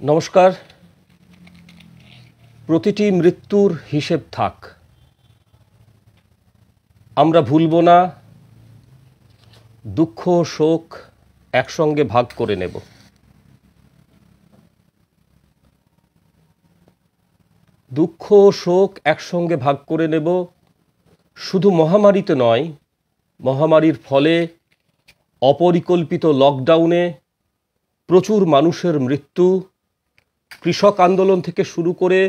নমস্কার। প্রতিটি মৃত্যুর হিসেব থাক, আমরা ভুলব না, দুঃখ শোক একসঙ্গে ভাগ করে নেব। দুঃখ শোক একসঙ্গে ভাগ করে নেব, শুধু মহামারীতে নয়, মহামারীর ফলে অপরিকল্পিত লকডাউনে প্রচুর মানুষের মৃত্যু, কৃষক আন্দোলন থেকে শুরু করে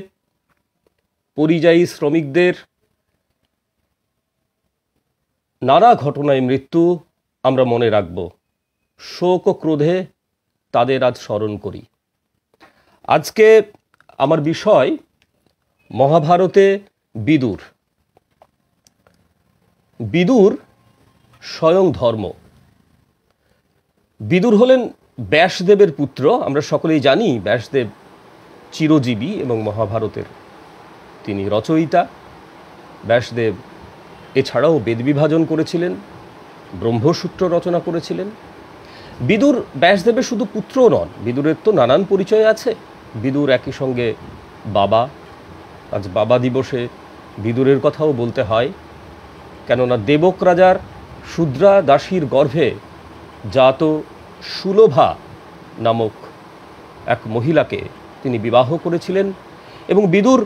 পরিযায়ী শ্রমিকদের নানা ঘটনায় মৃত্যু আমরা মনে রাখব। শোক ও ক্রোধে তাদের আজ স্মরণ করি। আজকে আমার বিষয় মহাভারতে বিদুর। বিদুর স্বয়ং ধর্ম। বিদুর হলেন ব্যাসদেবের পুত্র। আমরা সকলেই জানি ব্যাসদেব চিরজীবী এবং মহাভারতের তিনি রচয়িতা। ব্যাসদেব এছাড়াও বেদ বিভাজন করেছিলেন, ব্রহ্মসূত্র রচনা করেছিলেন। বিদুর ব্যাসদেবের শুধু পুত্র নন, বিদুরের তো নানান পরিচয় আছে। বিদুর একই সঙ্গে বাবা। আজ বাবা দিবসে বিদুরের কথাও বলতে হয়, কেননা দেবক রাজার শূদ্রা দাসীর গর্ভে জাত সুলভা নামক এক মহিলাকে তিনি বিবাহ করেছিলেন এবং বিদুর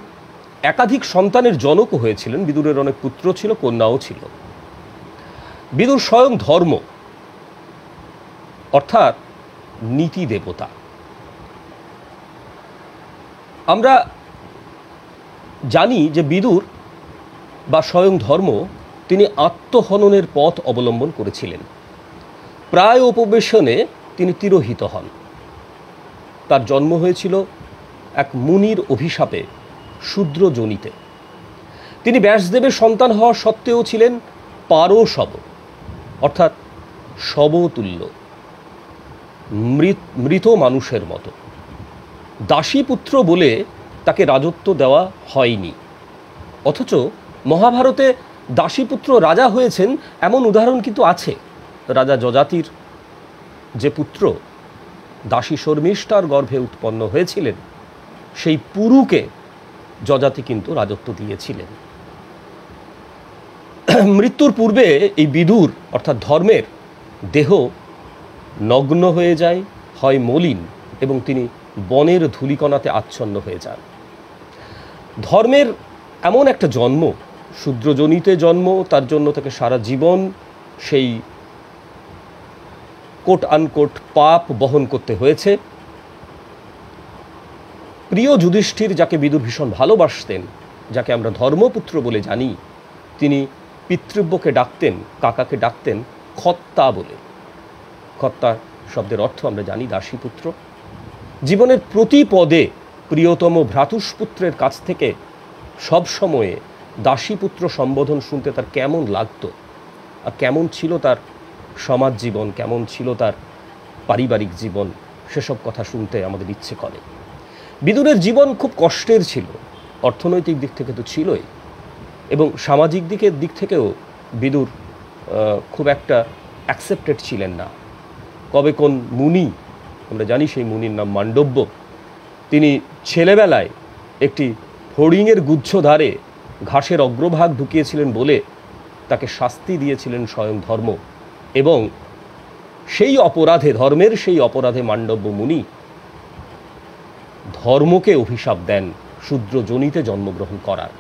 একাধিক সন্তানের জনকও হয়েছিলেন। বিদুরের অনেক পুত্র ছিল, কন্যাও ছিল। বিদুর স্বয়ং ধর্ম, অর্থাৎ নীতি দেবতা। আমরা জানি যে বিদুর বা স্বয়ং ধর্ম তিনি আত্মহননের পথ অবলম্বন করেছিলেন। প্রায় উপবেশনে তিনি তিরোহিত হন। তার জন্ম হয়েছিল এক মুনির অভিশাপে শূদ্র যোনিতে। তিনি ব্যাসদেবের সন্তান হওয়া সত্ত্বেও ছিলেন পারশব, অর্থাৎ শবতুল্য, মৃত মানুষের মতো। দাসীপুত্র বলে তাকে রাজত্ব দেওয়া হয়নি, অথচ মহাভারতে দাসীপুত্র রাজা হয়েছেন এমন উদাহরণ কিন্তু আছে। রাজা যযাতির যে পুত্র দাসী শর্মিষ্ঠার গর্ভে উৎপন্ন হয়েছিলেন, সেই পুরুকে যযাতি কিন্তু রাজত্ব দিয়েছিলেন। মৃত্যুর পূর্বে এই বিদুর অর্থাৎ ধর্মের দেহ নগ্ন হয়ে যায়, হয় মলিন, এবং তিনি বনের ধূলিকণাতে আচ্ছন্ন হয়ে যান। ধর্মের এমন একটা জন্ম, শূদ্রজনিতে জন্ম, তার জন্য তাকে সারা জীবন সেই কোট আনকোট পাপ বহন করতে হয়েছে। প্রিয় যুধিষ্ঠির, যাকে বিদুর ভীষণ ভালোবাসতেন, যাকে আমরা ধর্মপুত্র বলে জানি, তিনি পিতৃব্যকে ডাকতেন, কাকাকে ডাকতেন খত্তা বলে। খত্তা শব্দের অর্থ আমরা জানি দাসীপুত্র। জীবনের প্রতি পদে প্রিয়তম ভ্রাতুষ্পুত্রের কাছ থেকে সবসময়ে দাসীপুত্র সম্বোধন শুনতে তার কেমন লাগতো, আর কেমন ছিল তার সমাজ জীবন, কেমন ছিল তার পারিবারিক জীবন, সেসব কথা শুনতে আমাদের ইচ্ছে করে। বিদুরের জীবন খুব কষ্টের ছিল। অর্থনৈতিক দিক থেকে তো ছিলই, এবং সামাজিক দিক থেকেও বিদুর খুব একটা অ্যাকসেপ্টেড ছিলেন না। কবে কোন মুনি, আমরা জানি সেই মুনির নাম মান্ডব্য, তিনি ছেলেবেলায় একটি হরিণের গুচ্ছ ধারে ঘাসের অগ্রভাগ ঢুকিয়েছিলেন বলে তাকে শাস্তি দিয়েছিলেন স্বয়ং ধর্ম, এবং সেই অপরাধে, ধর্মের সেই অপরাধে মান্ডব্য মুনি ধর্মকে অভিশাপ দেন শূদ্র যোনিতে জন্মগ্রহণ করার।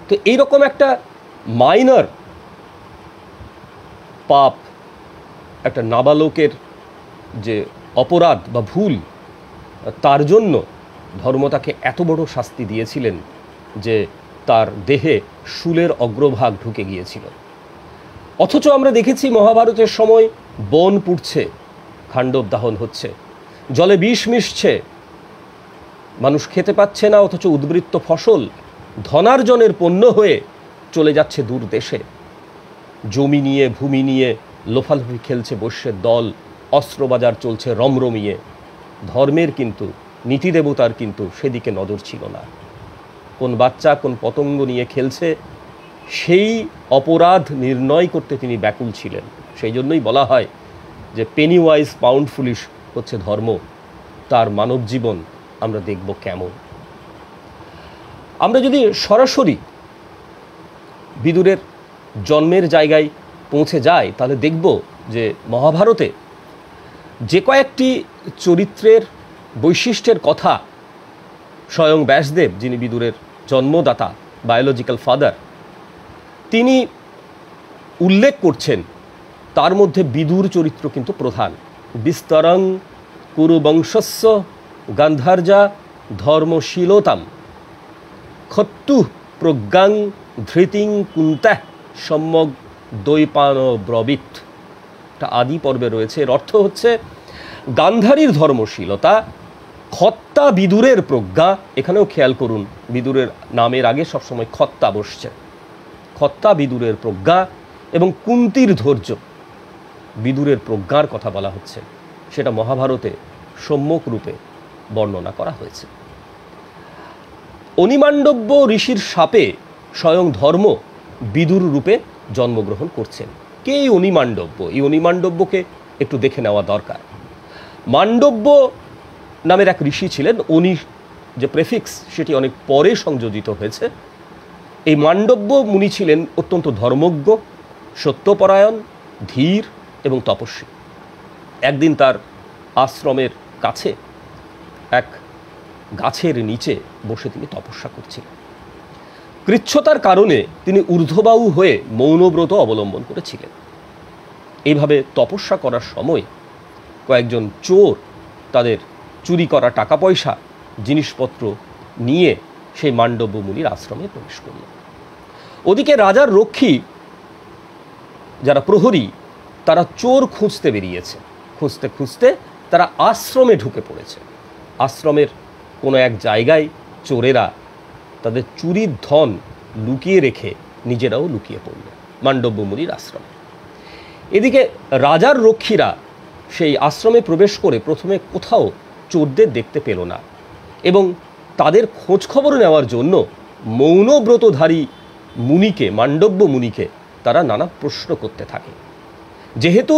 তো এইরকম একটা মাইনর পাপ, একটা নাবালকের যে অপরাধ বা ভুল, তার জন্য ধর্ম তাকে এত বড় শাস্তি দিয়েছিলেন যে তার দেহে শূলের অগ্রভাগ ঢুকে গিয়েছিল। অথচ আমরা দেখেছি মহাভারতের সময় বন পুড়ছে, খাণ্ডব দাহন হচ্ছে, জলে বিষ মিশছে, মানুষ খেতে পাচ্ছে না, অথচ উদ্বৃত্ত ফসল ধনার্জনের পণ্য হয়ে চলে যাচ্ছে দূর দেশে। জমি নিয়ে, ভূমি নিয়ে লোফালোফি খেলছে বৈশ্যের দল, অস্ত্রবাজার চলছে রমরমিয়ে। ধর্মের কিন্তু, নীতিদেবতার কিন্তু সেদিকে নজর ছিল না। কোন বাচ্চা কোন পতঙ্গ নিয়ে খেলছে, সেই অপরাধ নির্ণয় করতে তিনি ব্যাকুল ছিলেন। সেই জন্যই বলা হয় যে পেনি ওয়াইজ পাউন্ড ফুলিশ, হচ্ছে ধর্ম, তার মানব জীবন আমরা দেখব কেমন। আমরা যদি সরাসরি বিদুরের জন্মের জায়গায় পৌঁছে যাই তাহলে দেখব যে মহাভারতে যে কয়েকটি চরিত্রের বৈশিষ্ট্যের কথা স্বয়ং ব্যাসদেব, যিনি বিদুরের জন্মদাতা, বায়োলজিক্যাল ফাদার, তিনি উল্লেখ করছেন, তার মধ্যে বিদুর চরিত্র কিন্তু প্রধান। বিস্তরং কুরুবংশস্য গান্ধার্যা ধর্মশীলতাম খত্তু প্রজ্ঞাং ধৃতিং কুন্তাহ সম্যক দৈপান ব্রবিত। একটা আদি পর্বে রয়েছে। এর অর্থ হচ্ছে গান্ধারীর ধর্মশীলতা, খত্তা বিদুরের প্রজ্ঞা। এখানেও খেয়াল করুন, বিদুরের নামের আগে সবসময় খত্তা বসছে। খত্তা বিদুরের প্রজ্ঞা এবং কুন্তির ধৈর্য। বিদুরের প্রজ্ঞার কথা বলা হচ্ছে, সেটা মহাভারতে সম্যক রূপে বর্ণনা করা হয়েছে। অনিমাণ্ডব্য ঋষির শাপে স্বয়ং ধর্ম বিদুর রূপে জন্মগ্রহণ করছেন। কে এই অনিমাণ্ডব্য? এই অনিমাণ্ডব্যকে একটু দেখে নেওয়া দরকার। মাণ্ডব্য নামের এক ঋষি ছিলেন। অনি যে প্রেফিক্স সেটি অনেক পরে সংযোজিত হয়েছে। এই মাণ্ডব্য মুনি ছিলেন অত্যন্ত ধর্মজ্ঞ, সত্যপরায়ণ, ধীর এবং তপস্বী। একদিন তার আশ্রমের কাছে এক গাছের নিচে বসে তিনি তপস্যা করছিলেন। কৃচ্ছতার কারণে তিনি ঊর্ধ্ববাহু হয়ে মৌনব্রত অবলম্বন করেছিলেন। এইভাবে তপস্যা করার সময় কয়েকজন চোর তাদের চুরি করা টাকা পয়সা, জিনিসপত্র নিয়ে সেই মাণ্ডব্য মুনির আশ্রমে প্রবেশ করল। ওদিকে রাজার রক্ষী যারা প্রহরী, তারা চোর খুঁজতে বেরিয়েছে। খুঁজতে খুঁজতে তারা আশ্রমে ঢুকে পড়েছে। আশ্রমের কোনো এক জায়গায় চোরেরা তাদের চুরির ধন লুকিয়ে রেখে নিজেরাও লুকিয়ে পড়ল মাণ্ডব্য মুনির আশ্রমে। এদিকে রাজার রক্ষীরা সেই আশ্রমে প্রবেশ করে প্রথমে কোথাও চোরদের দেখতে পেল না এবং তাদের খোঁজ খবর নেওয়ার জন্য মৌনব্রতধারী মুনিকে, মাণ্ডব্য মুনিকে তারা নানা প্রশ্ন করতে থাকে। যেহেতু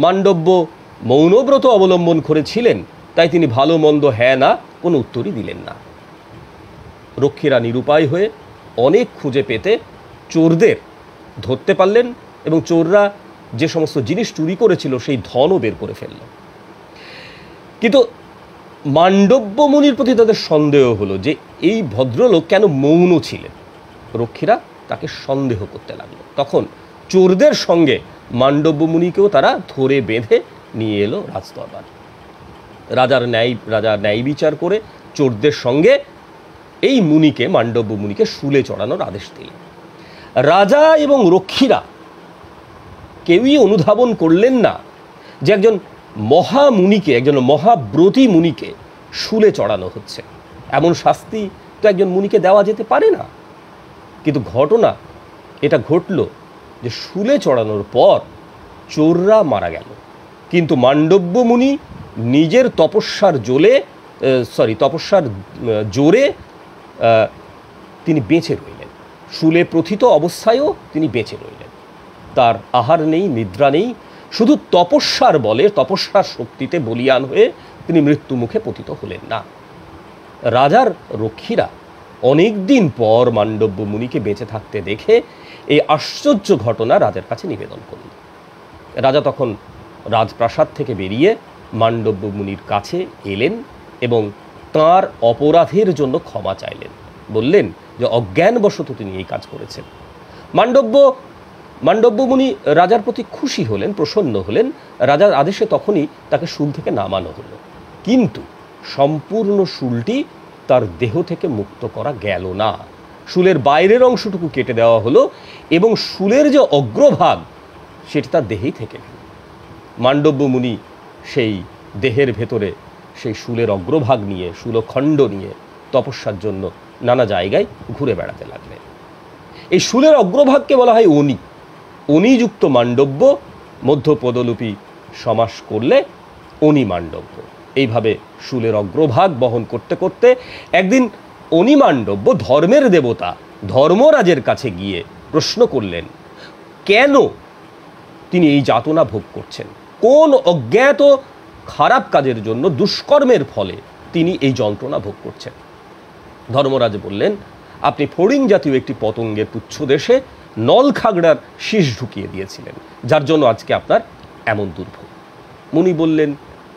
মাণ্ডব্য মৌনব্রত অবলম্বন করেছিলেন, তাই তিনি ভালো মন্দ হ্যাঁ না কোনো উত্তরই দিলেন না। রক্ষীরা নিরুপায় হয়ে অনেক খুঁজে পেতে চোরদের ধরতে পারলেন এবং চোররা যে সমস্ত জিনিস চুরি করেছিল সেই ধনও বের করে ফেলল। কিন্তু মাণ্ডব্য মুনির প্রতি তাদের সন্দেহ হলো যে এই ভদ্রলোক কেন মৌন ছিলেন। রক্ষীরা তাকে সন্দেহ করতে লাগলো। তখন চোরদের সঙ্গে মাণ্ডব্য মুনিকেও তারা ধরে বেঁধে নিয়ে এলো রাজদরবার। রাজা ন্যায় বিচার করে চোরদের সঙ্গে এই মুনিকে, মাণ্ডব্য মুনিকে শুলে চড়ানোর আদেশ দিলেন। রাজা এবং রক্ষীরা কেউই অনুধাবন করলেন না যে একজন মহামুনিকে, একজন মহাব্রতী মুনিকে শুলে চড়ানো হচ্ছে। এমন শাস্তি তো একজন মুনিকে দেওয়া যেতে পারে না। কিন্তু ঘটনা এটা ঘটল যে শুলে চড়ানোর পর চোররা মারা গেল, কিন্তু মাণ্ডব্য মুনি নিজের তপস্যার জোরে তিনি বেঁচে রইলেন। শুলে প্রথিত অবস্থায়ও তিনি বেঁচে রইলেন। তার আহার নেই, নিদ্রা নেই, শুধু তপস্যার বলে, তপস্যার শক্তিতে বলীয়ান হয়ে তিনি মৃত্যু মুখে পতিত হলেন না। রাজার রক্ষীরা অনেক দিন পর মাণ্ডব্য মুনিকে বেঁচে থাকতে দেখে এই আশ্চর্য ঘটনা রাজার কাছে নিবেদন করলেন। রাজা তখন রাজপ্রাসাদ থেকে বেরিয়ে মাণ্ডব্য মুনির কাছে এলেন এবং তাঁর অপরাধের জন্য ক্ষমা চাইলেন। বললেন যে অজ্ঞানবশত তিনি এই কাজ করেছেন। মাণ্ডব্য মুনি রাজার প্রতি খুশি হলেন, প্রসন্ন হলেন। রাজার আদেশে তখনই তাকে শুল থেকে নামানো হলো, কিন্তু সম্পূর্ণ শুলটি তার দেহ থেকে মুক্ত করা গেল না। শুলের বাইরের অংশটুকু কেটে দেওয়া হলো এবং শুলের যে অগ্রভাগ সেটি তার দেহেই থেকে গেল। মাণ্ডব্য মুনি সেই দেহের ভেতরে সেই শুলের অগ্রভাগ নিয়ে, শুলখণ্ড নিয়ে তপস্যার জন্য নানা জায়গায় ঘুরে বেড়াতে লাগলেন। এই শুলের অগ্রভাগকে বলা হয় অনি। অনিযুক্ত মাণ্ডব্য মধ্যপদলোপী সমাস করলে অনি মাণ্ডব্য। এইভাবে শুলের অগ্রভাগ বহন করতে করতে একদিন অনি মাণ্ডব্য ধর্মের দেবতা ধর্মরাজের কাছে গিয়ে প্রশ্ন করলেন, কেন তিনি এই যাতনা ভোগ করছেন? কোন অজ্ঞাত খারাপ কাজের জন্য, দুষ্কর্মের ফলে তিনি এই যন্ত্রণা ভোগ করছেন। ধর্মরাজ বললেন, আপনি ফড়িং জাতীয় একটি পতঙ্গের পুচ্ছ দেশে নলখাগড়ার শীষ ঢুকিয়ে দিয়েছিলেন, যার জন্য আজকে আপনার এমন দুর্ভোগ। মুনি বললেন,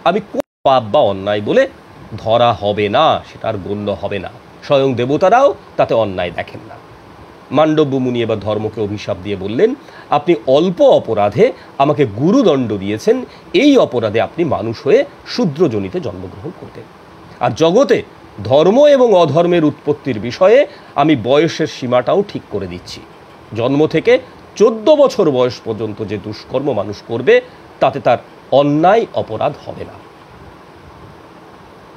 আমি কোন পাপ বা অন্যায় বলে ধরা হবে না, সেটা আর গণ্য হবে না। স্বয়ং দেবতারাও তাতে অন্যায় দেখেন না। মান্ডব্য মুনি এবার ধর্মকে অভিশাপ দিয়ে বললেন, আপনি অল্প অপরাধে আমাকে গুরুদণ্ড দিয়েছেন, এই অপরাধে আপনি মানুষ হয়ে শূদ্রজনিতে জন্মগ্রহণ করতেন। আর জগতে ধর্ম এবং অধর্মের উৎপত্তির বিষয়ে আমি বয়সের সীমাটাও ঠিক করে দিচ্ছি। জন্ম থেকে 14 বছর বয়স পর্যন্ত যে দুষ্কর্ম মানুষ করবে তাতে তার অন্যায় অপরাধ হবে না।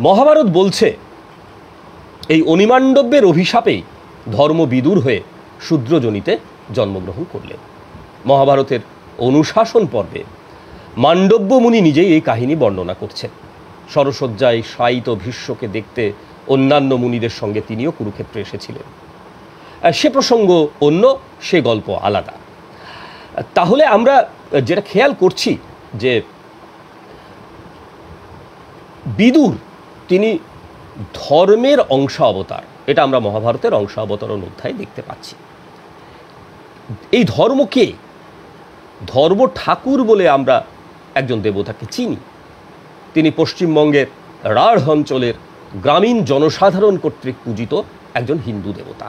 মহাভারত বলছে এই অনিমান্ডব্যের অভিশাপেই ধর্ম বিদূর হয়ে শূদ্রজনিতে জন্মগ্রহণ করলেন। মহাভারতের অনুশাসন পর্বে মান্ডব্য মুনি নিজেই এই কাহিনী বর্ণনা করছেন। সরসজ্জায় শায়িত ভীষ্মকে দেখতে অন্যান্য মুনিদের সঙ্গে তিনিও কুরুক্ষেত্রে এসেছিলেন। সে প্রসঙ্গ অন্য, সে গল্প আলাদা। তাহলে আমরা যেটা খেয়াল করছি যে বিদুর তিনি ধর্মের অংশ অবতার, এটা আমরা মহাভারতের অংশ অবতরণ অধ্যায়ে দেখতে পাচ্ছি। এই ধর্মকে ধর্ম ঠাকুর বলে আমরা একজন দেবতাকে চিনি। তিনি পশ্চিমবঙ্গের রাঢ় অঞ্চলের গ্রামীণ জনসাধারণ কর্তৃক পূজিত একজন হিন্দু দেবতা।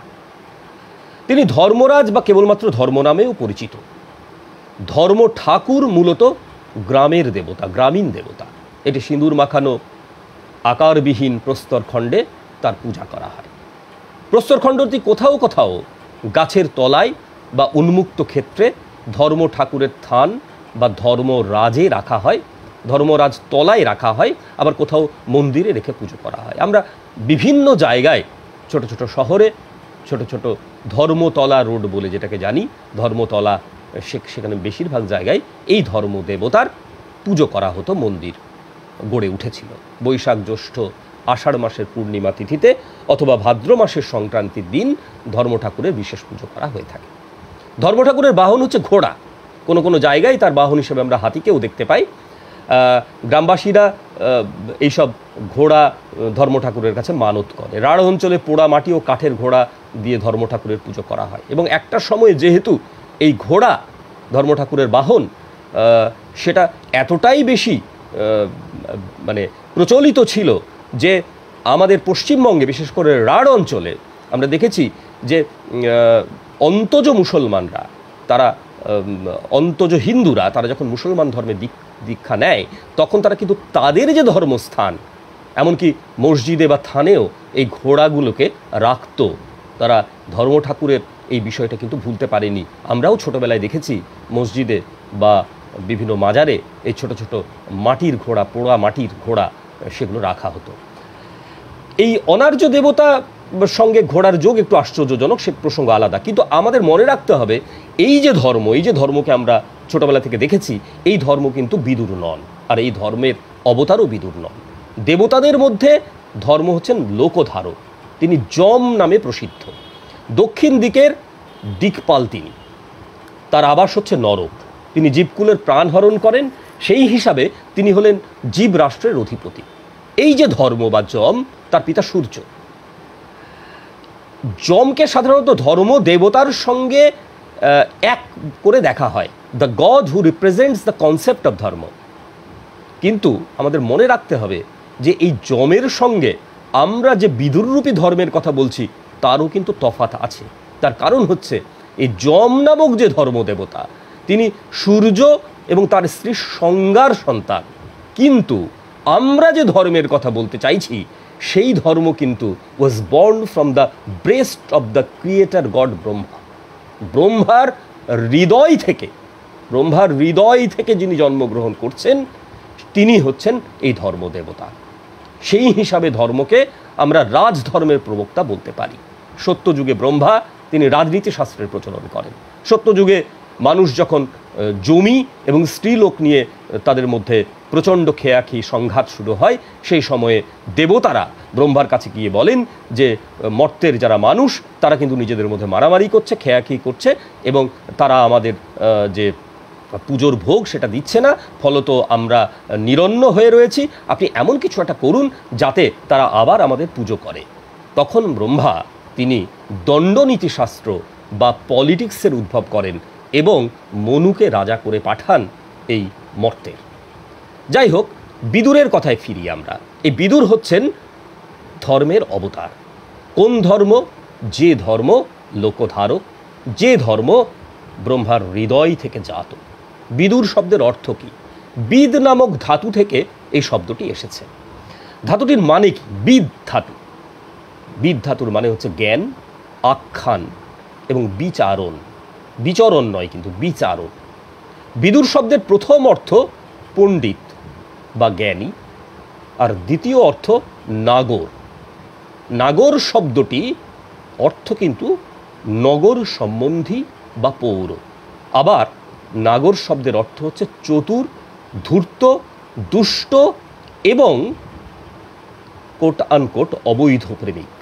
তিনি ধর্মরাজ বা কেবলমাত্র ধর্ম নামেও পরিচিত। ধর্ম ঠাকুর মূলত গ্রামের দেবতা, গ্রামীণ দেবতা। এটি সিঁদুর মাখানো আকারবিহীন প্রস্তরখণ্ডে তার পূজা করা হয়। প্রস্তরখণ্ডটি কোথাও কোথাও গাছের তলায় বা উন্মুক্ত ক্ষেত্রে ধর্ম ঠাকুরের থান বা ধর্মরাজে রাখা হয়, ধর্মরাজ তলায় রাখা হয়, আবার কোথাও মন্দিরে রেখে পুজো করা হয়। আমরা বিভিন্ন জায়গায় ছোট ছোট শহরে ছোট ছোট ধর্মতলা রোড বলে যেটাকে জানি, ধর্মতলা, সেখানে বেশিরভাগ জায়গায় এই ধর্ম দেবতার পুজো করা হতো, মন্দির গড়ে উঠেছিল। বৈশাখ জ্যৈষ্ঠ আষাঢ় মাসের পূর্ণিমা তিথিতে অথবা ভাদ্র মাসের সংক্রান্তির দিন ধর্ম ঠাকুরের বিশেষ পুজো করা হয়ে থাকে। ধর্ম ঠাকুরের বাহন হচ্ছে ঘোড়া। কোনো কোনো জায়গায় তার বাহন হিসেবে আমরা হাতিকেও দেখতে পাই। গ্রামবাসীরা এইসব ঘোড়া ধর্ম ঠাকুরের কাছে মানত করে। রাঢ় অঞ্চলে পোড়া মাটি ও কাঠের ঘোড়া দিয়ে ধর্ম ঠাকুরের পুজো করা হয়। এবং একটা সময়ে যেহেতু এই ঘোড়া ধর্ম ঠাকুরের বাহন, সেটা এতটাই বেশি মানে প্রচলিত ছিল যে আমাদের পশ্চিমবঙ্গে বিশেষ করে রাঢ় অঞ্চলে আমরা দেখেছি যে অন্তজ মুসলমানরা, তারা অন্তজ হিন্দুরা, তারা যখন মুসলমান ধর্মে দীক্ষা নেয় তখন তারা কিন্তু তাদের যে ধর্মস্থান, এমনকি মসজিদে বা থানেও এই ঘোড়াগুলোকে রাখত। তারা ধর্ম ঠাকুরের এই বিষয়টা কিন্তু ভুলতে পারেনি। আমরাও ছোটোবেলায় দেখেছি মসজিদে বা বিভিন্ন মাজারে এই ছোট ছোট মাটির ঘোড়া, পোড়া মাটির ঘোড়া, সেগুলো রাখা হতো। এই অনার্য দেবতা সঙ্গে ঘোড়ার যোগ একটু আশ্চর্যজনক, সে প্রসঙ্গ আলাদা। কিন্তু আমাদের মনে রাখতে হবে এই যে ধর্মকে আমরা ছোটবেলা থেকে দেখেছি, এই ধর্ম কিন্তু বিদুর নন, আর এই ধর্মের অবতারও বিদুর নন। দেবতাদের মধ্যে ধর্ম হচ্ছেন লোকধারক। তিনি যম নামে প্রসিদ্ধ। দক্ষিণ দিকের দিকপাল তিনি, তার আবাস হচ্ছে নরক। তিনি জীবকুলের প্রাণ হরণ করেন, সেই হিসাবে তিনি হলেন জীব রাষ্ট্রের অধিপতি। এই যে ধর্ম বা যম, তার পিতা সূর্য। যমকে সাধারণত ধর্ম দেবতার সঙ্গে এক করে দেখা হয়, the god who represents the concept of ধর্ম। কিন্তু আমাদের মনে রাখতে হবে যে এই যমের সঙ্গে আমরা যে বিদুররূপী ধর্মের কথা বলছি তারও কিন্তু তফাৎ আছে। তার কারণ হচ্ছে এই যম নামক যে ধর্ম দেবতা, তিনি সূর্য এবং তার স্ত্রী সংজ্ঞার সন্তান। কিন্তু আমরা যে ধর্মের কথা বলতে চাইছি সেই ধর্ম কিন্তু was born from the breast of the creator god Brahma. ব্রহ্মার হৃদয় থেকে যিনি জন্মগ্রহণ করছেন তিনি হচ্ছেন এই ধর্ম দেবতা। সেই হিসাবে ধর্মকে আমরা রাজধর্মের প্রবক্তা বলতে পারি। সত্যযুগে ব্রহ্মা তিনি রাজনীতি শাস্ত্রের প্রচলন করেন। সত্যযুগে মানুষ যখন জমি এবং স্ত্রীলোক নিয়ে তাদের মধ্যে প্রচণ্ড খেয়াখি সংঘাত শুরু হয়, সেই সময়ে দেবতারা ব্রহ্মার কাছে গিয়ে বলেন যে মর্তের যারা মানুষ তারা কিন্তু নিজেদের মধ্যে মারামারি করছে, খেয়াখি করছে, এবং তারা আমাদের যে পুজোর ভোগ সেটা দিচ্ছে না, ফলত আমরা নিরন্ন হয়ে রয়েছি, আপনি এমন কিছু একটা করুন যাতে তারা আবার আমাদের পুজো করে। তখন ব্রহ্মা তিনি দণ্ডনীতিশাস্ত্র বা পলিটিক্সের উদ্ভব করেন এবং মনুকে রাজা করে পাঠান এই মর্তের। যাই হোক, বিদুরের কথায় ফিরি আমরা। এই বিদুর হচ্ছেন ধর্মের অবতার। কোন ধর্ম? যে ধর্ম লোকধারক, যে ধর্ম ব্রহ্মার হৃদয় থেকে জাত। বিদুর শব্দের অর্থ কি? বিদ নামক ধাতু থেকে এই শব্দটি এসেছে। ধাতুটির মানে কি? বিদ ধাতু। বিদ ধাতুর মানে হচ্ছে জ্ঞান, আখ্যান এবং বিচারণ। বিচরণ নয়, কিন্তু বিচারণ। বিদুর শব্দের প্রথম অর্থ পণ্ডিত বা জ্ঞানী, আর দ্বিতীয় অর্থ নাগর। নাগর শব্দটি অর্থ কিন্তু নগর সম্বন্ধী বা পৌর। আবার নাগর শব্দের অর্থ হচ্ছে চতুর, ধূর্ত, দুষ্ট এবং কোট আনকোট অবৈধ প্রেমিক।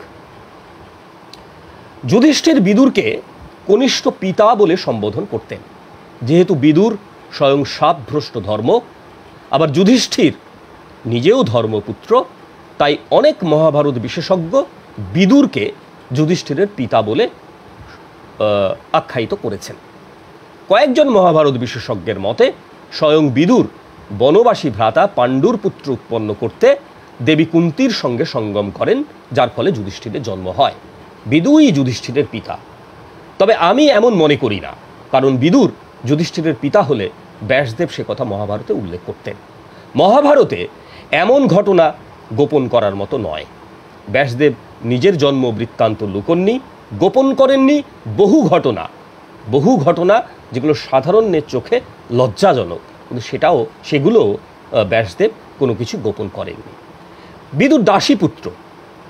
যুধিষ্ঠির বিদুরকে কনিষ্ঠ পিতা বলে সম্বোধন করতেন। যেহেতু বিদুর স্বয়ং শাপভ্রষ্ট ধর্ম, আবার যুধিষ্ঠির নিজেও ধর্মপুত্র, তাই অনেক মহাভারত বিশেষজ্ঞ বিদুরকে যুধিষ্ঠিরের পিতা বলে আখ্যায়িত করেছেন। কয়েকজন মহাভারত বিশেষজ্ঞের মতে স্বয়ং বিদুর বনবাসী ভ্রাতা পাণ্ডুর পুত্র উৎপন্ন করতে দেবী কুন্তির সঙ্গে সঙ্গম করেন, যার ফলে যুধিষ্ঠিরের জন্ম হয়। বিদুরই যুধিষ্ঠিরের পিতা। তবে আমি এমন মনে করি না, কারণ বিদুর যুধিষ্ঠিরের পিতা হলে ব্যাসদেব সে কথা মহাভারতে উল্লেখ করতেন। মহাভারতে এমন ঘটনা গোপন করার মতো নয়। ব্যাসদেব নিজের জন্ম বৃত্তান্ত লুকননি, গোপন করেননি। বহু ঘটনা যেগুলো সাধারণের চোখে লজ্জাজনক, কিন্তু সেগুলো ব্যাসদেব কোনো কিছু গোপন করেননি। বিদুর দাসীপুত্র।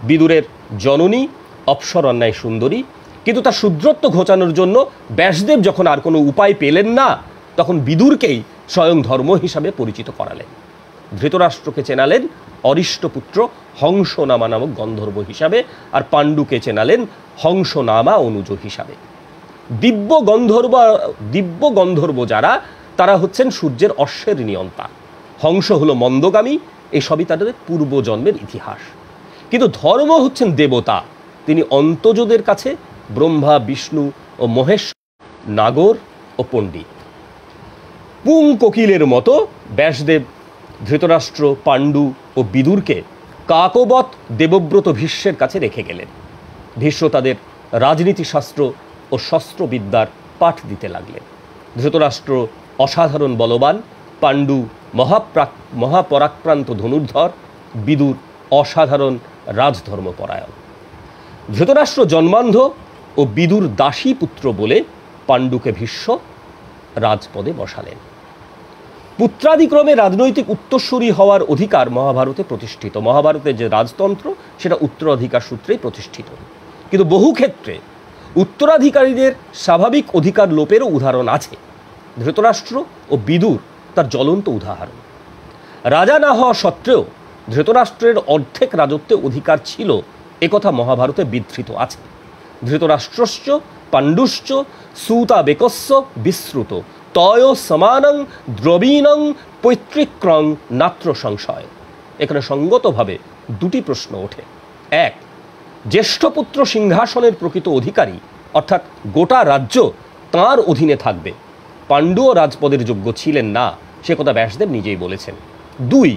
বিদুরের জননী অপ্সরন্যায় সুন্দরী, কিন্তু তার শূদ্রত্ব ঘোচানোর জন্য ব্যাসদেব যখন আর কোনো উপায় পেলেন না, তখন বিদুরকেই স্বয়ং ধর্ম হিসাবে পরিচিত করালেন। ধৃতরাষ্ট্রকে চেনালেন অরিষ্টপুত্র হংসনামা নামক গন্ধর্ব হিসাবে, আর পাণ্ডুকে চেনালেন হংসনামা অনুজ হিসাবে। দিব্য গন্ধর্ব যারা, তারা হচ্ছেন সূর্যের অশ্বের নিয়ন্তা। হংস হলো মন্দগামী। এসবই তাদের পূর্বজন্মের ইতিহাস। কিন্তু ধর্ম হচ্ছেন দেবতা। তিনি অন্তজদের কাছে ব্রহ্মা, বিষ্ণু ও মহেশ, নাগর ও পণ্ডিত। পুং কোকিলের মতো ব্যাসদেব ধৃতরাষ্ট্র, পাণ্ডু ও বিদুরকে কাকবৎ দেবব্রত ভীষ্মের কাছে রেখে গেলেন। ভীষ্ম তাদের রাজনীতিশাস্ত্র ও শস্ত্রবিদ্যার পাঠ দিতে লাগলেন। ধৃতরাষ্ট্র অসাধারণ বলবান, পাণ্ডু মহাপরাক্রান্ত ধনুর্ধর, বিদুর অসাধারণ রাজধর্মপরায়ণ। ধৃতরাষ্ট্র জন্মান্ধ ও বিদুর দাসী পুত্র বলে পাণ্ডুকে ভীষ্ম রাজপদে বসালেন। পুত্রাদিক্রমে রাজনৈতিক উত্তরসূরি হওয়ার অধিকার মহাভারতে প্রতিষ্ঠিত। মহাভারতের যে রাজতন্ত্র, সেটা উত্তরাধিকার সূত্রেই প্রতিষ্ঠিত। কিন্তু বহু ক্ষেত্রে উত্তরাধিকারীদের স্বাভাবিক অধিকার লোপেরও উদাহরণ আছে। ধৃতরাষ্ট্র ও বিদুর তার জ্বলন্ত উদাহরণ। রাজা না হওয়া সত্ত্বেও ধৃতরাষ্ট্রের অর্ধেক রাজত্বে অধিকার ছিল, একথা মহাভারতে বিধৃত আছে। ধৃতরাষ্ট্রশ্চ পাণ্ডুশ্চ সুতাবেকস্য বিশ্রুত তয় সমানং দ্রবীণং পৈতৃক্রং নাত্র সংশয়। এখানে সঙ্গতভাবে দুটি প্রশ্ন ওঠে। এক, জ্যেষ্ঠপুত্র সিংহাসনের প্রকৃত অধিকারী, অর্থাৎ গোটা রাজ্য তাঁর অধীনে থাকবে। পাণ্ডুও রাজপদের যোগ্য ছিলেন না, সে কথা ব্যাসদেব নিজেই বলেছেন। দুই,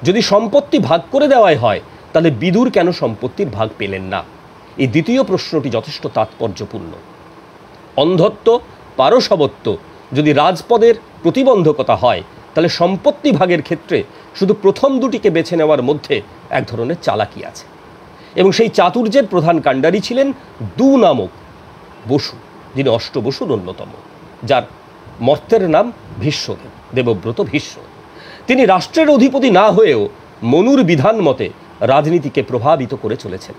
যদি সম্পত্তি ভাগ করে দেওয়াই হয়, তাহলে বিদুর কেন সম্পত্তির ভাগ পেলেন না? এই দ্বিতীয় প্রশ্নটি যথেষ্ট তাৎপর্যপূর্ণ। অন্ধত্ব, পারশবত্ব যদি রাজপদের প্রতিবন্ধকতা হয়, তাহলে সম্পত্তি ভাগের ক্ষেত্রে শুধু প্রথম দুটিকে বেছে নেওয়ার মধ্যে এক ধরনের চালাকি আছে। এবং সেই চাতুর্যের প্রধান কাণ্ডারি ছিলেন দু নামক বসু, যিনি অষ্টবসুর অন্যতম, যার মর্তের নাম ভীষ্মদেব, দেবব্রত ভীষ্ম। তিনি রাষ্ট্রের অধিপতি না হয়েও মনুর বিধান মতে রাজনীতিকে প্রভাবিত করে চলেছেন।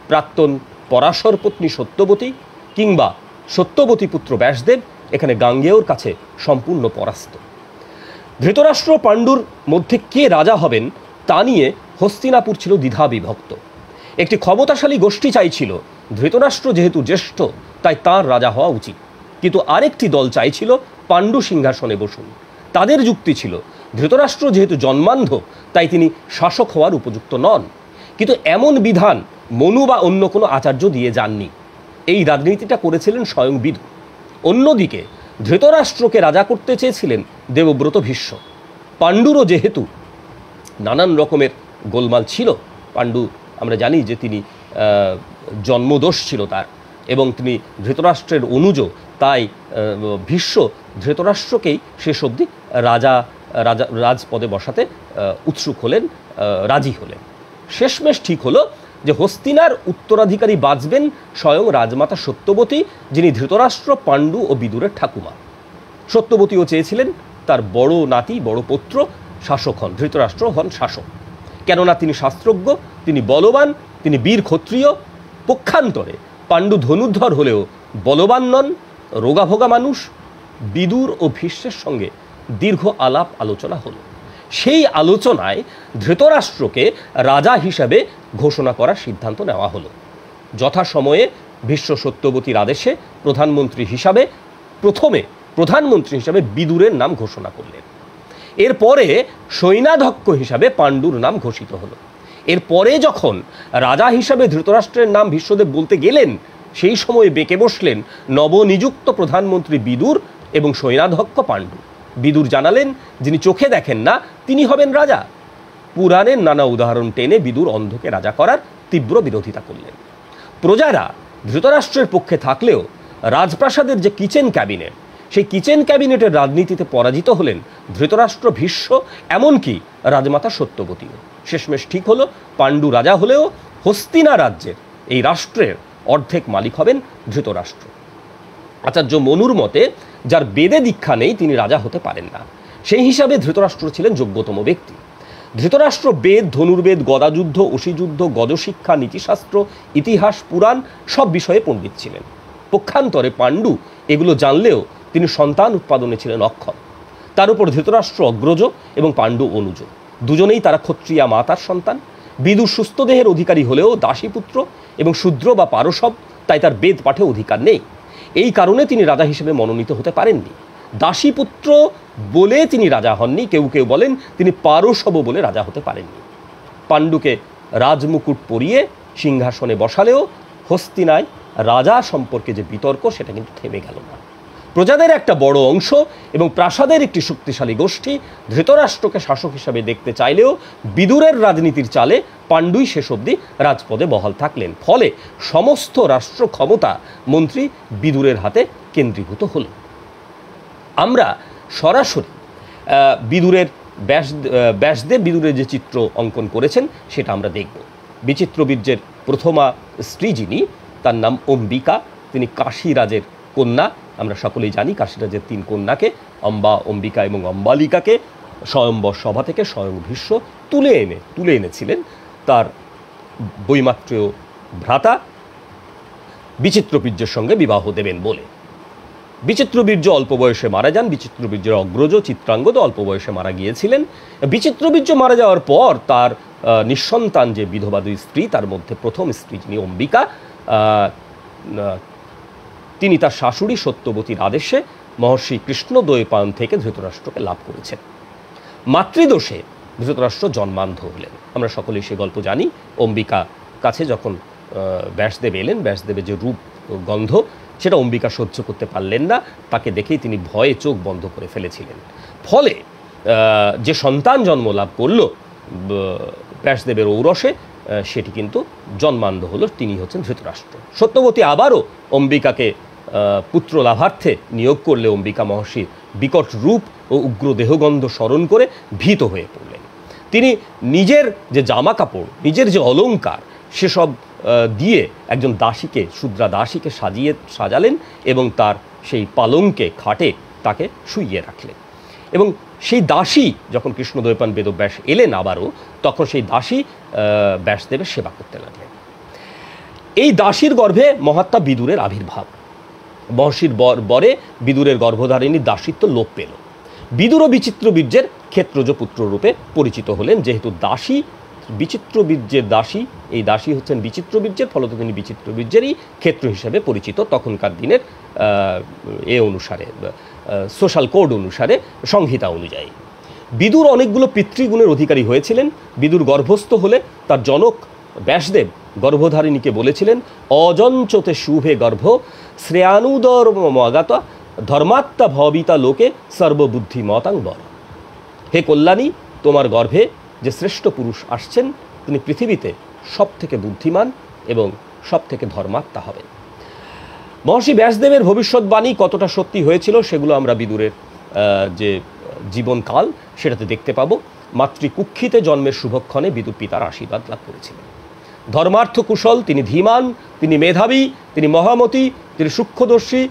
প্রাক্তন পরাশর পত্নী সত্যবতী কিংবা সত্যবতী পুত্র ব্যাসদেব এখানে গাঙ্গেয়র কাছে সম্পূর্ণ পরাস্ত। ধৃতরাষ্ট্র পাণ্ডুর মধ্যে কে রাজা হবেন তা নিয়ে হস্তিনাপুর ছিল দ্বিধা বিভক্ত। একটি ক্ষমতাশালী গোষ্ঠী চাইছিল ধৃতরাষ্ট্র যেহেতু জ্যেষ্ঠ, তাই তাঁর রাজা হওয়া উচিত, কিন্তু আরেকটি দল চাইছিল পাণ্ডু সিংহাসনে বসুন। তাদের যুক্তি ছিল ধৃতরাষ্ট্র যেহেতু জন্মান্ধ তাই তিনি শাসক হওয়ার উপযুক্ত নন, কিন্তু এমন বিধান মনু বা অন্য কোনো আচার্য দিয়ে যাননি। এই রাজনীতিটা করেছিলেন স্বয়ং বিদুর। অন্যদিকে ধৃতরাষ্ট্রকে রাজা করতে চেয়েছিলেন দেবব্রত ভীষ্ম। পাণ্ডুরও যেহেতু নানান রকমের গোলমাল ছিল, পাণ্ডু আমরা জানি যে তিনি জন্মদোষ ছিল তার, এবং তিনি ধৃতরাষ্ট্রের অনুজ, তাই ভীষ্ম ধৃতরাষ্ট্রকেই শেষ অবধি রাজপদে বসাতে উৎসুক হলেন, রাজি হলেন। শেষমেশ ঠিক হলো যে হস্তিনার উত্তরাধিকারী বাঁচবেন স্বয়ং রাজমাতা সত্যবতী, যিনি ধৃতরাষ্ট্র, পাণ্ডু ও বিদুরের ঠাকুমা। সত্যবতীও চেয়েছিলেন তার বড় নাতি, বড় পুত্র শাসক হন, ধৃতরাষ্ট্র হন শাসক। কেননা তিনি শাস্ত্রজ্ঞ, তিনি বলবান, তিনি বীর ক্ষত্রিয়। পক্ষান্তরে পাণ্ডু ধনুর্ধর হলেও বলবান নন, রোগাভোগা মানুষ। বিদুর ও ভীষ্মের সঙ্গে দীর্ঘ আলাপ আলোচনা হলো। সেই আলোচনায় ধৃতরাষ্ট্রকে রাজা হিসাবে ঘোষণা করার সিদ্ধান্ত নেওয়া হলো। যথাসময়ে ভীষ্ম সত্যবতীর আদেশে প্রধানমন্ত্রী হিসাবে বিদুরের নাম ঘোষণা করলেন। এরপরে সৈন্যাধ্যক্ষ হিসাবে পাণ্ডুর নাম ঘোষিত হলো। এরপরে যখন রাজা হিসাবে ধৃতরাষ্ট্রের নাম ভীষ্মদেব বলতে গেলেন, সেই সময়ে বেঁকে বসলেন নবনিযুক্ত প্রধানমন্ত্রী বিদুর এবং সৈন্যাধ্যক্ষ পাণ্ডু। বিদুর জানালেন যিনি চোখে দেখেন না তিনি হবেন রাজা। পুরাণের নানা উদাহরণ টেনে বিদুর অন্ধকে রাজা করার তীব্র বিরোধিতা করলেন। প্রজারা ধৃতরাষ্ট্রের পক্ষে থাকলেও রাজপ্রাসাদের যে কিচেন ক্যাবিনেট, সেই কিচেন ক্যাবিনেটের রাজনীতিতে পরাজিত হলেন ধৃতরাষ্ট্র, ভীষ্ম, এমনকি রাজমাতা সত্যবতীও। শেষমেশ ঠিক হলো পাণ্ডু রাজা হলেও হস্তিনা রাজ্যের, এই রাষ্ট্রের অর্ধেক মালিক হবেন ধৃতরাষ্ট্র। আচার্য মনুর মতে যার বেদে দীক্ষা নেই তিনি রাজা হতে পারেন না। সেই হিসাবে ধৃতরাষ্ট্র ছিলেন যোগ্যতম ব্যক্তি। ধৃতরাষ্ট্র বেদ, ধনুর্বেদ, গদাযুদ্ধ, অসিযুদ্ধ, গজশিক্ষা, নীতিশাস্ত্র, ইতিহাস, পুরাণ সব বিষয়ে পণ্ডিত ছিলেন। পক্ষান্তরে পাণ্ডু এগুলো জানলেও তিনি সন্তান উৎপাদনে ছিলেন অক্ষম। তার উপর ধৃতরাষ্ট্র অগ্রজ এবং পাণ্ডু অনুজ। দুজনেই তারা ক্ষত্রিয়া মাতার সন্তান। বিদুর সুস্থ দেহের অধিকারী হলেও দাসীপুত্র এবং শূদ্র বা পারসব, তাই তার বেদ পাঠে অধিকার নেই। এই কারণে তিনি রাজা হিসেবে মনোনীত হতে পারেননি। দাসীপুত্র বলে তিনি রাজা হননি, কেউ কেউ বলেন তিনি পারসব বলে রাজা হতে পারেননি। পাণ্ডুকে রাজমুকুট পরিয়ে সিংহাসনে বসালেও হস্তিনায় রাজা সম্পর্কে যে বিতর্ক সেটা কিন্তু থেমে গেল না। প্রজাদের একটা বড় অংশ এবং প্রাসাদের একটি শক্তিশালী গোষ্ঠী ধৃতরাষ্ট্রকে শাসক হিসাবে দেখতে চাইলেও বিদুরের রাজনীতির চালে পাণ্ডুই শেষ অবধি রাজপদে বহাল থাকলেন। ফলে সমস্ত রাষ্ট্র ক্ষমতা মন্ত্রী বিদুরের হাতে কেন্দ্রীভূত হল। আমরা সরাসরি বিদুরের ব্যাসদেব বিদুরের যে চিত্র অঙ্কন করেছেন সেটা আমরা দেখব। বিচিত্রবীর্যের প্রথমা স্ত্রী যিনি, তার নাম অম্বিকা। তিনি কাশীরাজের কন্যা। আমরা সকলেই জানি কাশীরাজের 3 কন্যাকে, অম্বা, অম্বিকা এবং অম্বালিকাকে স্বয়ম্বর সভা থেকে স্বয়ং ভীষ্ম তুলে এনেছিলেন তার বৈমাত্রেয় ভ্রাতা বিচিত্রবীর্যের সঙ্গে বিবাহ দেবেন বলে। বিচিত্রবীর্য অল্প বয়সে মারা যান। বিচিত্রবীর্যের অগ্রজ চিত্রাঙ্গদ অল্প বয়সে মারা গিয়েছিলেন। বিচিত্রবীর্য মারা যাওয়ার পর তার নিঃসন্তান যে বিধবা 2 স্ত্রী, তার মধ্যে প্রথম স্ত্রী যিনি অম্বিকা, তিনি তার শাশুড়ি সত্যবতীর আদেশে মহর্ষি কৃষ্ণ দ্বৈপায়ন থেকে ধৃতরাষ্ট্রকে লাভ করেছেন। মাতৃদোষে ধৃতরাষ্ট্র জন্মান্ধ হলেন। আমরা সকলেই সে গল্প জানি। অম্বিকা কাছে যখন ব্যাসদেব এলেন, ব্যাসদেবের যে রূপ গন্ধ সেটা অম্বিকা সহ্য করতে পারলেন না। তাকে দেখেই তিনি ভয়ে চোখ বন্ধ করে ফেলেছিলেন। ফলে যে সন্তান জন্ম লাভ করল ব্যাসদেবের ঔরসে, সেটি কিন্তু জন্মান্ধ হলো। তিনি হচ্ছেন ধৃতরাষ্ট্র। সত্যবতী আবারও অম্বিকাকে পুত্র লাভার্থে নিয়োগ করলে অম্বিকা মহর্ষির বিকট রূপ ও উগ্র দেহগন্ধ স্মরণ করে ভীত হয়ে পড়লেন। তিনি নিজের যে জামা কাপড়, নিজের যে অলঙ্কার, সেসব দিয়ে একজন দাসীকে, শূদ্রা দাসীকে সাজালেন এবং তার সেই পালঙ্কে, খাটে তাকে শুইয়ে রাখলেন। এবং সেই দাসী যখন কৃষ্ণদ্বৈপায়ন বেদব্যাস এলেন আবারও, তখন সেই দাসী ব্যাসদেবের সেবা করতে লাগলেন। এই দাসীর গর্ভে মহাত্মা বিদুরের আবির্ভাব। মহর্ষির বরে বিদুরের গর্ভধারিণীর দাসীত্ব লোপ পেল। বিদুর ও বিচিত্রবীর্যের ক্ষেত্রজ পুত্র রূপে পরিচিত হলেন। যেহেতু দাসী বিচিত্রবীর্যের দাসী, এই দাসী হচ্ছেন বিচিত্রবীর্যের, ফলত তিনি বিচিত্রবীর্যেরই ক্ষেত্র হিসেবে পরিচিত তখনকার দিনের এ অনুসারে, সোশ্যাল কোড অনুসারে, সংহিতা অনুযায়ী। বিদুর অনেকগুলো পিতৃগুণের অধিকারী হয়েছিলেন। বিদুর গর্ভস্থ হলে তার জনক ব্যাসদেব গর্ভধারিণীকে বলেছিলেন, অজঞ্চতে শুভে গর্ভ শ্রেয়ানুদর্মগাতা ধর্মাত্মা ভবিতা লোকে সর্ববুদ্ধি মতাঙ্বর। হে কল্যাণী, তোমার গর্ভে যে শ্রেষ্ঠ পুরুষ আসছেন তিনি পৃথিবীতে সব থেকে বুদ্ধিমান এবং সব থেকে ধর্মাত্মা হবেন। মহর্ষি ব্যাসদেবের ভবিষ্যৎবাণী কতটা সত্যি হয়েছিল সেগুলো আমরা বিদুরের যে জীবনকাল সেটাতে দেখতে পাবো। মাতৃকুক্ষিতে জন্মের শুভক্ষণে বিদুর পিতার আশীর্বাদ লাভ করেছিলেন। ধর্মার্থ কুশল, তিনি ধীমান, তিনি মেধাবী, তিনি মহামতি, তিনি সূক্ষ্মদর্শী,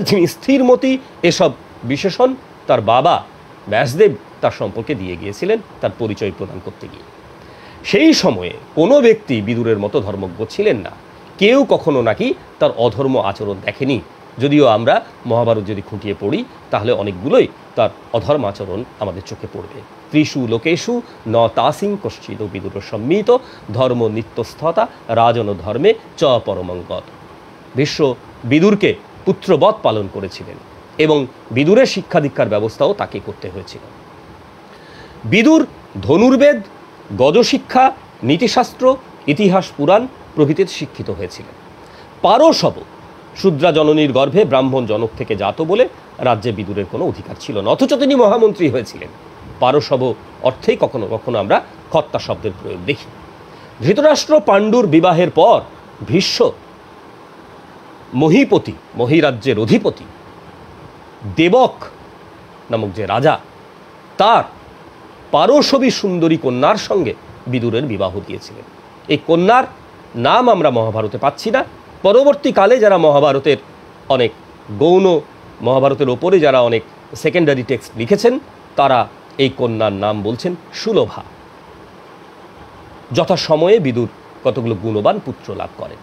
তিনি স্থিরমতি, এসব বিশেষণ তার বাবা ব্যাসদেব তার সম্পর্কে দিয়ে গিয়েছিলেন তার পরিচয় প্রদান করতে গিয়ে। সেই সময়ে কোনো ব্যক্তি বিদুরের মতো ধর্মজ্ঞ ছিলেন না। কেউ কখনো নাকি তার অধর্ম আচরণ দেখেনি। যদিও আমরা মহাভারত যদি খুঁটিয়ে পড়ি তাহলে অনেকগুলোই তার অধর্ম আচরণ আমাদের চোখে পড়বে। ত্রিষু লোকেষু ন তাসিং কশ্চিদ বিদুর সম্মিত ধর্ম নিত্যস্থতা রাজন ধর্মে চ পরমঙ্গত। ভীষ্ম বিদুরকে পুত্রবৎ পালন করেছিলেন এবং বিদুরের শিক্ষা দীক্ষার ব্যবস্থাও তাকে করতে হয়েছিল। বিদুর ধনুর্বেদ, গজশিক্ষা, নীতিশাস্ত্র, ইতিহাস, পুরাণ প্রভৃতিতে শিক্ষিত হয়েছিলেন। পারশব, শূদ্রা জননীর গর্ভে ব্রাহ্মণ জনক থেকে জাত বলে রাজ্যে বিদুরের কোনো অধিকার ছিল না, অথচ তিনি মহামন্ত্রী হয়েছিলেন। পারশব অর্থেই কখনো কখনো আমরা কর্তা শব্দের প্রয়োগ দেখি। ধৃতরাষ্ট্র পাণ্ডুর বিবাহের পর ভীষ্ম মহীপতি, মহীরাজ্যের অধিপতি দেবক নামক যে রাজা, তার পারশবী সুন্দরী কন্যার সঙ্গে বিদুরের বিবাহ দিয়েছিলেন। এই কন্যার নাম আমরা মহাভারতে পাচ্ছি না। পরবর্তীকালে যারা মহাভারতের অনেক গৌণ, মহাভারতের ওপরে যারা অনেক সেকেন্ডারি টেক্সট লিখেছেন তারা এই কন্যার নাম বলছেন সুলভা। যথাসময়ে বিদুর কতগুলো গুণবান পুত্র লাভ করেন।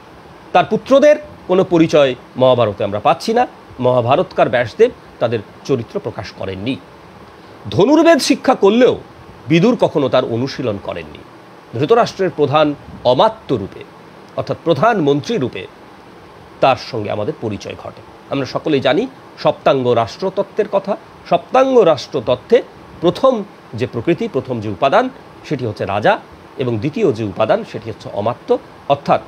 তার পুত্রদের কোনো পরিচয় মহাভারতে আমরা পাচ্ছি না। মহাভারতকার ব্যাসদেব তাদের চরিত্র প্রকাশ করেননি। ধনুর্বেদ শিক্ষা করলেও বিদুর কখনো তার অনুশীলন করেননি। ধৃতরাষ্ট্রের প্রধান অমাত্য রূপে অর্থাৎ প্রধানমন্ত্রী রূপে তার সঙ্গে আমাদের পরিচয় ঘটে। আমরা সকলেই জানি সপ্তাঙ্গ রাষ্ট্রতত্ত্বের কথা। সপ্তাঙ্গ রাষ্ট্রতত্ত্বে প্রথম যে প্রকৃতি, প্রথম যে উপাদান সেটি হচ্ছে রাজা, এবং দ্বিতীয় যে উপাদান সেটি হচ্ছে অমাত্য, অর্থাৎ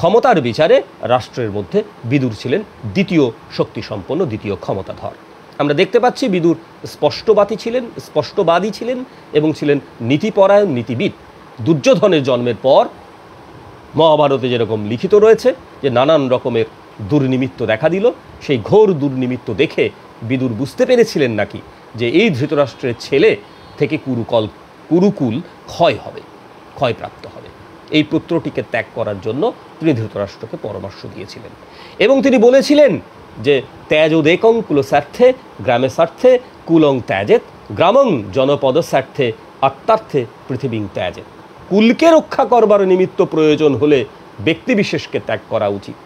ক্ষমতার বিচারে রাষ্ট্রের মধ্যে বিদুর ছিলেন দ্বিতীয় শক্তিসম্পন্ন, দ্বিতীয় ক্ষমতাধর। আমরা দেখতে পাচ্ছি বিদুর স্পষ্টবাদী ছিলেন এবং ছিলেন নীতিপরায়ণ, নীতিবিদ। দুর্যোধনের জন্মের পর মহাভারতে যেরকম লিখিত রয়েছে যে নানান রকমের দুর্নিমিত্ত দেখা দিল, সেই ঘোর দুর্নিমিত্ত দেখে বিদুর বুঝতে পেরেছিলেন নাকি যে এই ধৃতরাষ্ট্রের ছেলে থেকে কুরুকুল ক্ষয়প্রাপ্ত হবে। এই পুত্রটিকে ত্যাগ করার জন্য তিনি ধৃতরাষ্ট্রকে পরামর্শ দিয়েছিলেন এবং তিনি বলেছিলেন যে ত্যাজোদেকং কুলস্বার্থে গ্রামে স্বার্থে কুলং ত্যাজেত গ্রামং জনপদ স্বার্থে আত্মার্থে পৃথিবীং ত্যাজেত। কুলকে রক্ষা করবার নিমিত্ত প্রয়োজন হলে ব্যক্তিবিশেষকে ত্যাগ করা উচিত।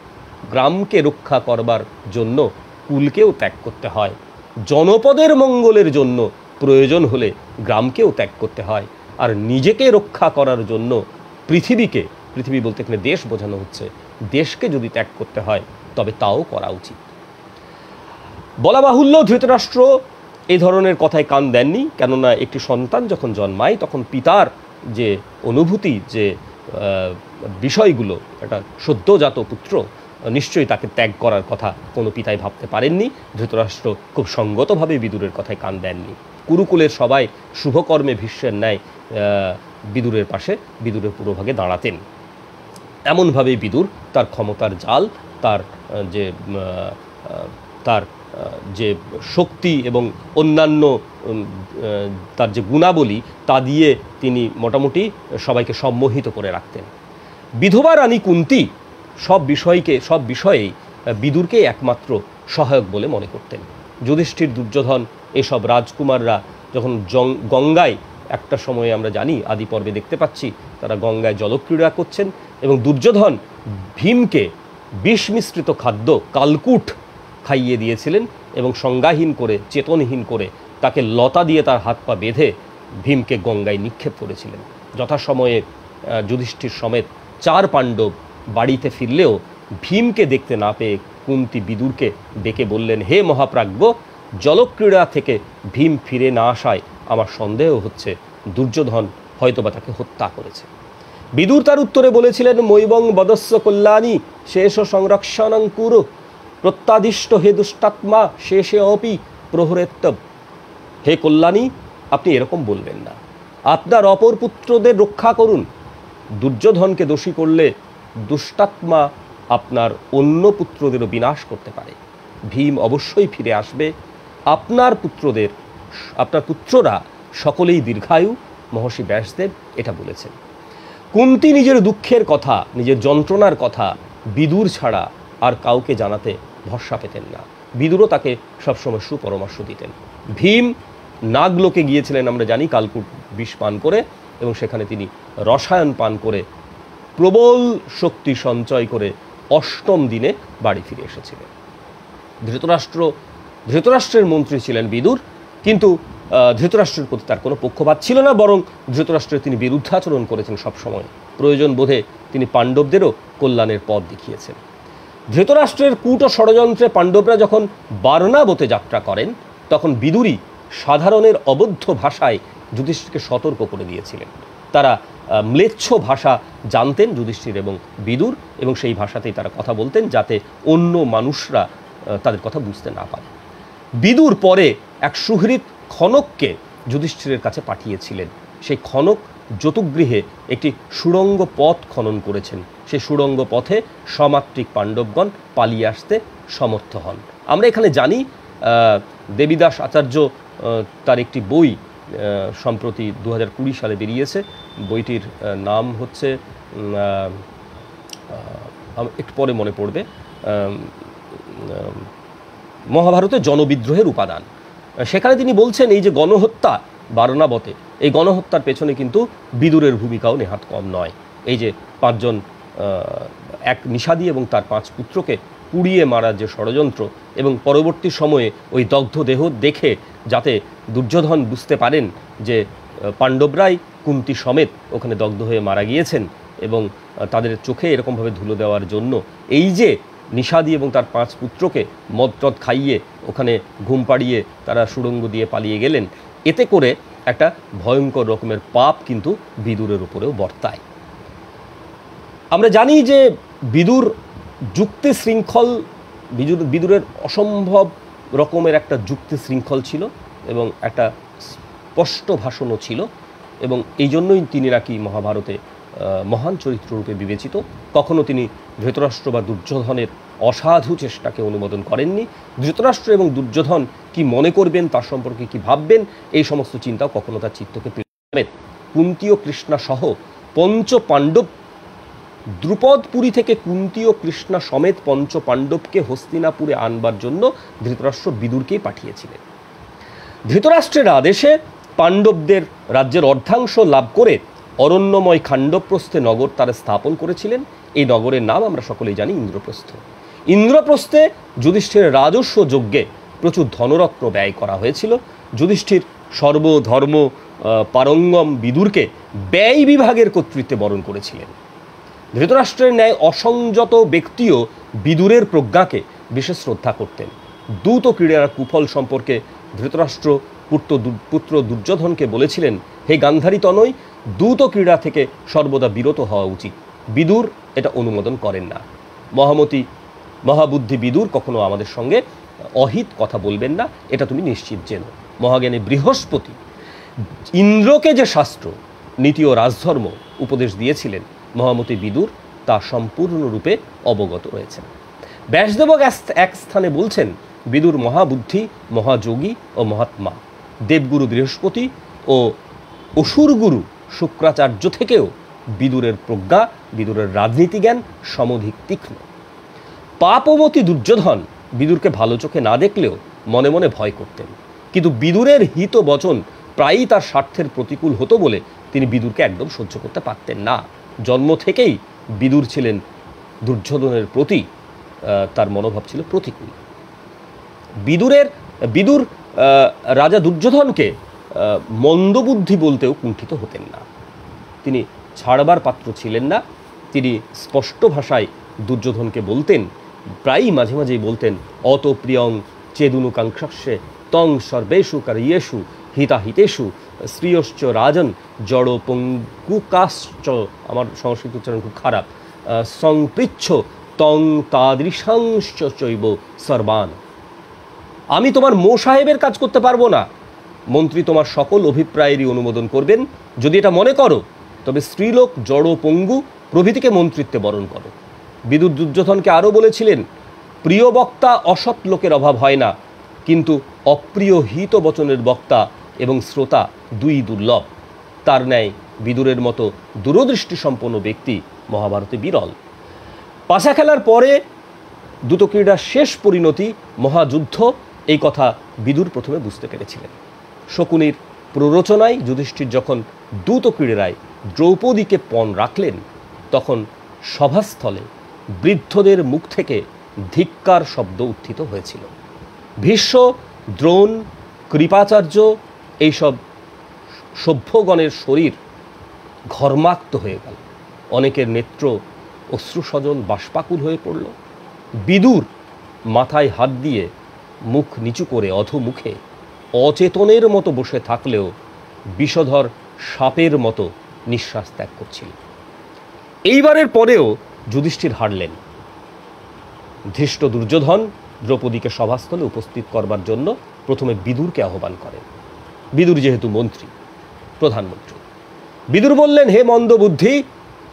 গ্রামকে রক্ষা করবার জন্য কুলকেও ত্যাগ করতে হয়। জনপদের মঙ্গলের জন্য প্রয়োজন হলে গ্রামকেও ত্যাগ করতে হয়। আর নিজেকে রক্ষা করার জন্য পৃথিবী বলতে এখানে দেশ বোঝানো হচ্ছে, দেশকে যদি ত্যাগ করতে হয় তবে তাও করা উচিত। বলা বাহুল্য ধৃতরাষ্ট্র এই ধরনের কথায় কান দেননি, কেননা একটি সন্তান যখন জন্মায় তখন পিতার যে অনুভূতি, যে বিষয়গুলো, একটা সদ্যজাত পুত্র, নিশ্চয়ই তাকে ত্যাগ করার কথা কোনো পিতাই ভাবতে পারেননি। ধৃতরাষ্ট্র খুব সঙ্গতভাবে বিদুরের কথায় কান দেননি। কুরুকুলের সবাই শুভকর্মে ভীষ্মের ন্যায় বিদুরের পাশে, বিদুরের পুরোভাগে দাঁড়াতেন। এমনভাবেই বিদুর তার ক্ষমতার জাল, তার যে শক্তি এবং অন্যান্য তার যে গুণাবলী তা দিয়ে তিনি মোটামুটি সবাইকে সম্মোহিত করে রাখতেন। বিধবা রানী কুন্তী সব বিষয়েই বিদুরকে একমাত্র সহায়ক বলে মনে করতেন। যুধিষ্ঠির, দুর্যোধন এসব রাজকুমাররা যখন গঙ্গায়, একটা সময়ে আমরা জানি আদি পর্বে দেখতে পাচ্ছি তারা গঙ্গায় জলক্রীড়া করছেন এবং দুর্যোধন ভীমকে বিষ মিশ্রিত খাদ্য কালকুট খাইয়ে দিয়েছিলেন এবং সংজ্ঞাহীন করে, চেতনহীন করে তাকে লতা দিয়ে তার হাত পা বেঁধে ভীমকে গঙ্গায় নিক্ষেপ করেছিলেন। যথাসময়ে যুধিষ্ঠির সমেত 4 পাণ্ডব বাড়িতে ফিরলেও ভীমকে দেখতে না পেয়ে কুন্তী বিদুরকে ডেকে বললেন, হে মহাপ্রাজ্ঞ, জলক্রীড়া থেকে ভীম ফিরে না আসায় আমার সন্দেহ হচ্ছে দুর্যোধন হয়তোবা তাকে হত্যা করেছে। বিদুর তার উত্তরে বলেছিলেন, মৈবং বদস্য কল্যাণী শেষ সংরক্ষণং কুরু প্রত্যাদিষ্ট হে দুষ্টাত্মা শেষে অপি প্রহরেত্তব। হে কল্যাণী, আপনি এরকম বলবেন না, আপনার অপর পুত্রদের রক্ষা করুন। দুর্যোধনকে দোষী করলে দুষ্টাত্মা আপনার অন্য পুত্রদেরও বিনাশ করতে পারে। ভীম অবশ্যই ফিরে আসবে। আপনার পুত্ররা সকলেই দীর্ঘায়ু। মহর্ষি ব্যাসদেব এটা বলেছেন। কুন্তী নিজের দুঃখের কথা, নিজের যন্ত্রণার কথা বিদুর ছাড়া আর কাউকে জানাতে ভরসা পেতেন না। বিদুরও তাকে সবসময় সুপরামর্শ দিতেন। ভীম নাগলোকে গিয়েছিলেন আমরা জানি, কালকূট বিষ পান করে, এবং সেখানে তিনি রসায়ন পান করে প্রবল শক্তি সঞ্চয় করে অষ্টম দিনে বাড়ি ফিরে এসেছিলেন। ধৃতরাষ্ট্রের মন্ত্রী ছিলেন বিদুর, কিন্তু ধৃতরাষ্ট্রের প্রতি তার কোনো পক্ষপাত ছিল না, বরং ধৃতরাষ্ট্রের তিনি বিরুদ্ধাচরণ করেছেন সবসময়। প্রয়োজন বোধে তিনি পাণ্ডবদেরও কল্যাণের পথ দেখিয়েছেন। ধৃতরাষ্ট্রের কূট ও ষড়যন্ত্রে পাণ্ডবরা যখন বারণাবতে যাত্রা করেন, তখন বিদুরই সাধারণের অবদ্ধ ভাষায় যুধিষ্ঠিরকে সতর্ক করে দিয়েছিলেন। তারা ম্লেচ্ছ ভাষা জানতেন যুধিষ্ঠির এবং বিদুর, এবং সেই ভাষাতেই তারা কথা বলতেন যাতে অন্য মানুষরা তাদের কথা বুঝতে না পারে। বিদুর পরে এক সুহৃদ খনককে যুধিষ্ঠিরের কাছে পাঠিয়েছিলেন। সেই খনক জতুগৃহে একটি সুড়ঙ্গ পথ খনন করেছেন। সেই সুড়ঙ্গ পথে সমাত্রিক পাণ্ডবগণ পালিয়ে আসতে সমর্থ হন। আমরা এখানে জানি দেবীদাস আচার্য তার একটি বই সম্প্রতি 2020 সালে বেরিয়েছে। বইটির নাম হচ্ছে, একটু পরে মনে পড়বে, মহাভারতের জনবিদ্রোহের উপাদান। সেখানে তিনি বলছেন, এই যে গণহত্যা বারণাবতে, এই গণহত্যার পেছনে কিন্তু বিদুরের ভূমিকাও নেহাত কম নয়। এই যে 5 জন, এক নিষাদী এবং তার 5 পুত্রকে পুড়িয়ে মারার যে ষড়যন্ত্র, এবং পরবর্তী সময়ে ওই দগ্ধ দেহ দেখে যাতে দুর্যোধন বুঝতে পারেন যে পাণ্ডবরাই কুন্তী সমেত ওখানে দগ্ধ হয়ে মারা গিয়েছেন, এবং তাদের চোখে এরকমভাবে ধুলো দেওয়ার জন্য এই যে নিষাদী এবং তার 5 পুত্রকে মদ টদ খাইয়ে ওখানে ঘুম পাড়িয়ে তারা সুড়ঙ্গ দিয়ে পালিয়ে গেলেন, এতে করে একটা ভয়ঙ্কর রকমের পাপ কিন্তু বিদুরের উপরেও বর্তায়। আমরা জানি যে বিদুর যুক্তি শৃঙ্খল, বিদুরের অসম্ভব রকমের একটা যুক্তি শৃঙ্খল ছিল এবং একটা স্পষ্ট ভাষণও ছিল, এবং এই জন্যই তিনি নাকি মহাভারতে মহান চরিত্ররূপে বিবেচিত। কখনো তিনি ধৃতরাষ্ট্র বা দুর্যোধনের অসাধু চেষ্টাকে অনুমোদন করেননি। ধৃতরাষ্ট্র এবং দুর্যোধন কি মনে করবেন, তার সম্পর্কে কি ভাববেন, এই সমস্ত চিন্তাও কখনো তার চিত্তকে পীড়িত। কুন্তী ও কৃষ্ণা সহ 5 পাণ্ডব, দ্রুপদপুরী থেকে কুন্তী ও কৃষ্ণা সমেত 5 পাণ্ডবকে হস্তিনাপুরে আনবার জন্য ধৃতরাষ্ট্র বিদুরকেই পাঠিয়েছিলেন। ধৃতরাষ্ট্রের আদেশে পাণ্ডবদের রাজ্যের অর্ধাংশ লাভ করে অরণ্যময় খাণ্ডবপ্রস্থে নগর তারা স্থাপন করেছিলেন। এই নগরের নাম আমরা সকলেই জানি ইন্দ্রপ্রস্থ। ইন্দ্রপ্রস্থে যুধিষ্ঠিরের রাজস্ব যজ্ঞে প্রচুর ধনরত্ন ব্যয় করা হয়েছিল। যুধিষ্ঠির সর্বধর্ম পারঙ্গম বিদুরকে ব্যয় বিভাগের কর্তৃত্বে বরণ করেছিলেন। ধৃতরাষ্ট্রের ন্যায় অসংযত ব্যক্তিও বিদুরের প্রজ্ঞাকে বিশেষ শ্রদ্ধা করতেন। দ্যূত ক্রীড়ার কুফল সম্পর্কে ধৃতরাষ্ট্র পুত্র দুর্যোধনকে বলেছিলেন, হে গান্ধারী তনয়, দ্যূত ক্রীড়া থেকে সর্বদা বিরত হওয়া উচিত। বিদুর এটা অনুমোদন করেন না। মহাবুদ্ধি বিদুর কখনো আমাদের সঙ্গে অহিত কথা বলবেন না, এটা তুমি নিশ্চিত জেনো। মহাজ্ঞানী বৃহস্পতি ইন্দ্রকে যে শাস্ত্র, নীতি ও রাজধর্ম উপদেশ দিয়েছিলেন, মহামতি বিদুর তা সম্পূর্ণরূপে অবগত রয়েছেন। ব্যাসদেবক এক স্থানে বলছেন, বিদুর মহাবুদ্ধি, মহাযোগী ও মহাত্মা। দেবগুরু বৃহস্পতি ও অসুরগুরু শুক্রাচার্য থেকেও বিদুরের প্রজ্ঞা, বিদুরের রাজনীতি জ্ঞান সমধিক তীক্ষ্ণ। পাপবতী দুর্যোধন বিদুরকে ভালো চোখে না দেখলেও মনে মনে ভয় করতেন, কিন্তু বিদুরের হিত বচন প্রায়ই তার স্বার্থের প্রতিকূল হতো বলে তিনি বিদুরকে একদম সহ্য করতে পারতেন না। জন্ম থেকেই বিদুর ছিলেন দুর্যোধনের প্রতি, তার মনোভাব ছিল প্রতিকূল। বিদুর রাজা দুর্যোধনকে মন্দবুদ্ধি বলতেও কুণ্ঠিত হতেন না। তিনি ছাড়বার পাত্র ছিলেন না। তিনি স্পষ্ট ভাষায় দুর্যোধনকে বলতেন প্রায়ই মাঝে মাঝেই বলতেন, অত প্রিয়ং চেদুনুকাঙ্ক্ষস্যে তং সর্বেষু কার্যেষু হিতাহিতেষু শ্রিয়শ্চ রাজন জড় পঙ্গুকাশ্চ, আমার সংস্কৃত উচ্চারণ খুব খারাপ, সংপৃচ্ছ তং তাদৃশাংশ্চ চৈব সর্বান। আমি তোমার সাহেবের কাজ করতে পারবো না, মন্ত্রী তোমার সকল অভিপ্রায়েরই অনুমোদন করবেন। যদি এটা মনে করো তবে স্ত্রীলোক জড় পঙ্গু প্রভৃতিকে মন্ত্রিত্বে বরণ করো। বিদুর দুর্যোধনকে আরও বলেছিলেন, প্রিয় বক্তা অসৎ লোকের অভাব হয় না, কিন্তু অপ্রিয় হিত বচনের বক্তা এবং শ্রোতা দুই দুর্লভ। তার ন্যায় বিদুরের মতো দূরদৃষ্টি সম্পন্ন ব্যক্তি মহাভারতে বিরল। পাশা খেলার পরে দ্রুতক্রীড়ার শেষ পরিণতি মহাযুদ্ধ, এই কথা বিদুর প্রথমে বুঝতে পেরেছিলেন। শকুনির প্ররোচনায় যুধিষ্ঠির যখন দ্রুতক্রীড়ায় দ্রৌপদীকে পণ রাখলেন, তখন সভাস্থলে বৃদ্ধদের মুখ থেকে ধিক্কার শব্দ উত্থিত হয়েছিল। ভীষ্ম, দ্রোণ, কৃপাচার্য এইসব সভ্যগণের শরীর ঘর্মাক্ত হয়ে গেল। অনেকের নেত্র অশ্রুসজল বাষ্পাকুল হয়ে পড়ল। বিদুর মাথায় হাত দিয়ে মুখ নিচু করে অধোমুখে অচেতনের মতো বসে থাকলেও বিষধর সাপের মতো নিঃশ্বাস ত্যাগ করছিল। এইবারের পরেও যুধিষ্ঠির হারলেন। ধৃষ্ট দুর্যোধন দ্রৌপদীকে সভাস্থলে উপস্থিত করবার জন্য প্রথমে বিদুরকে আহ্বান করেন। বিদুর যেহেতু মন্ত্রী, প্রধানমন্ত্রী, বিদুর বললেন, হে মন্দ বুদ্ধি,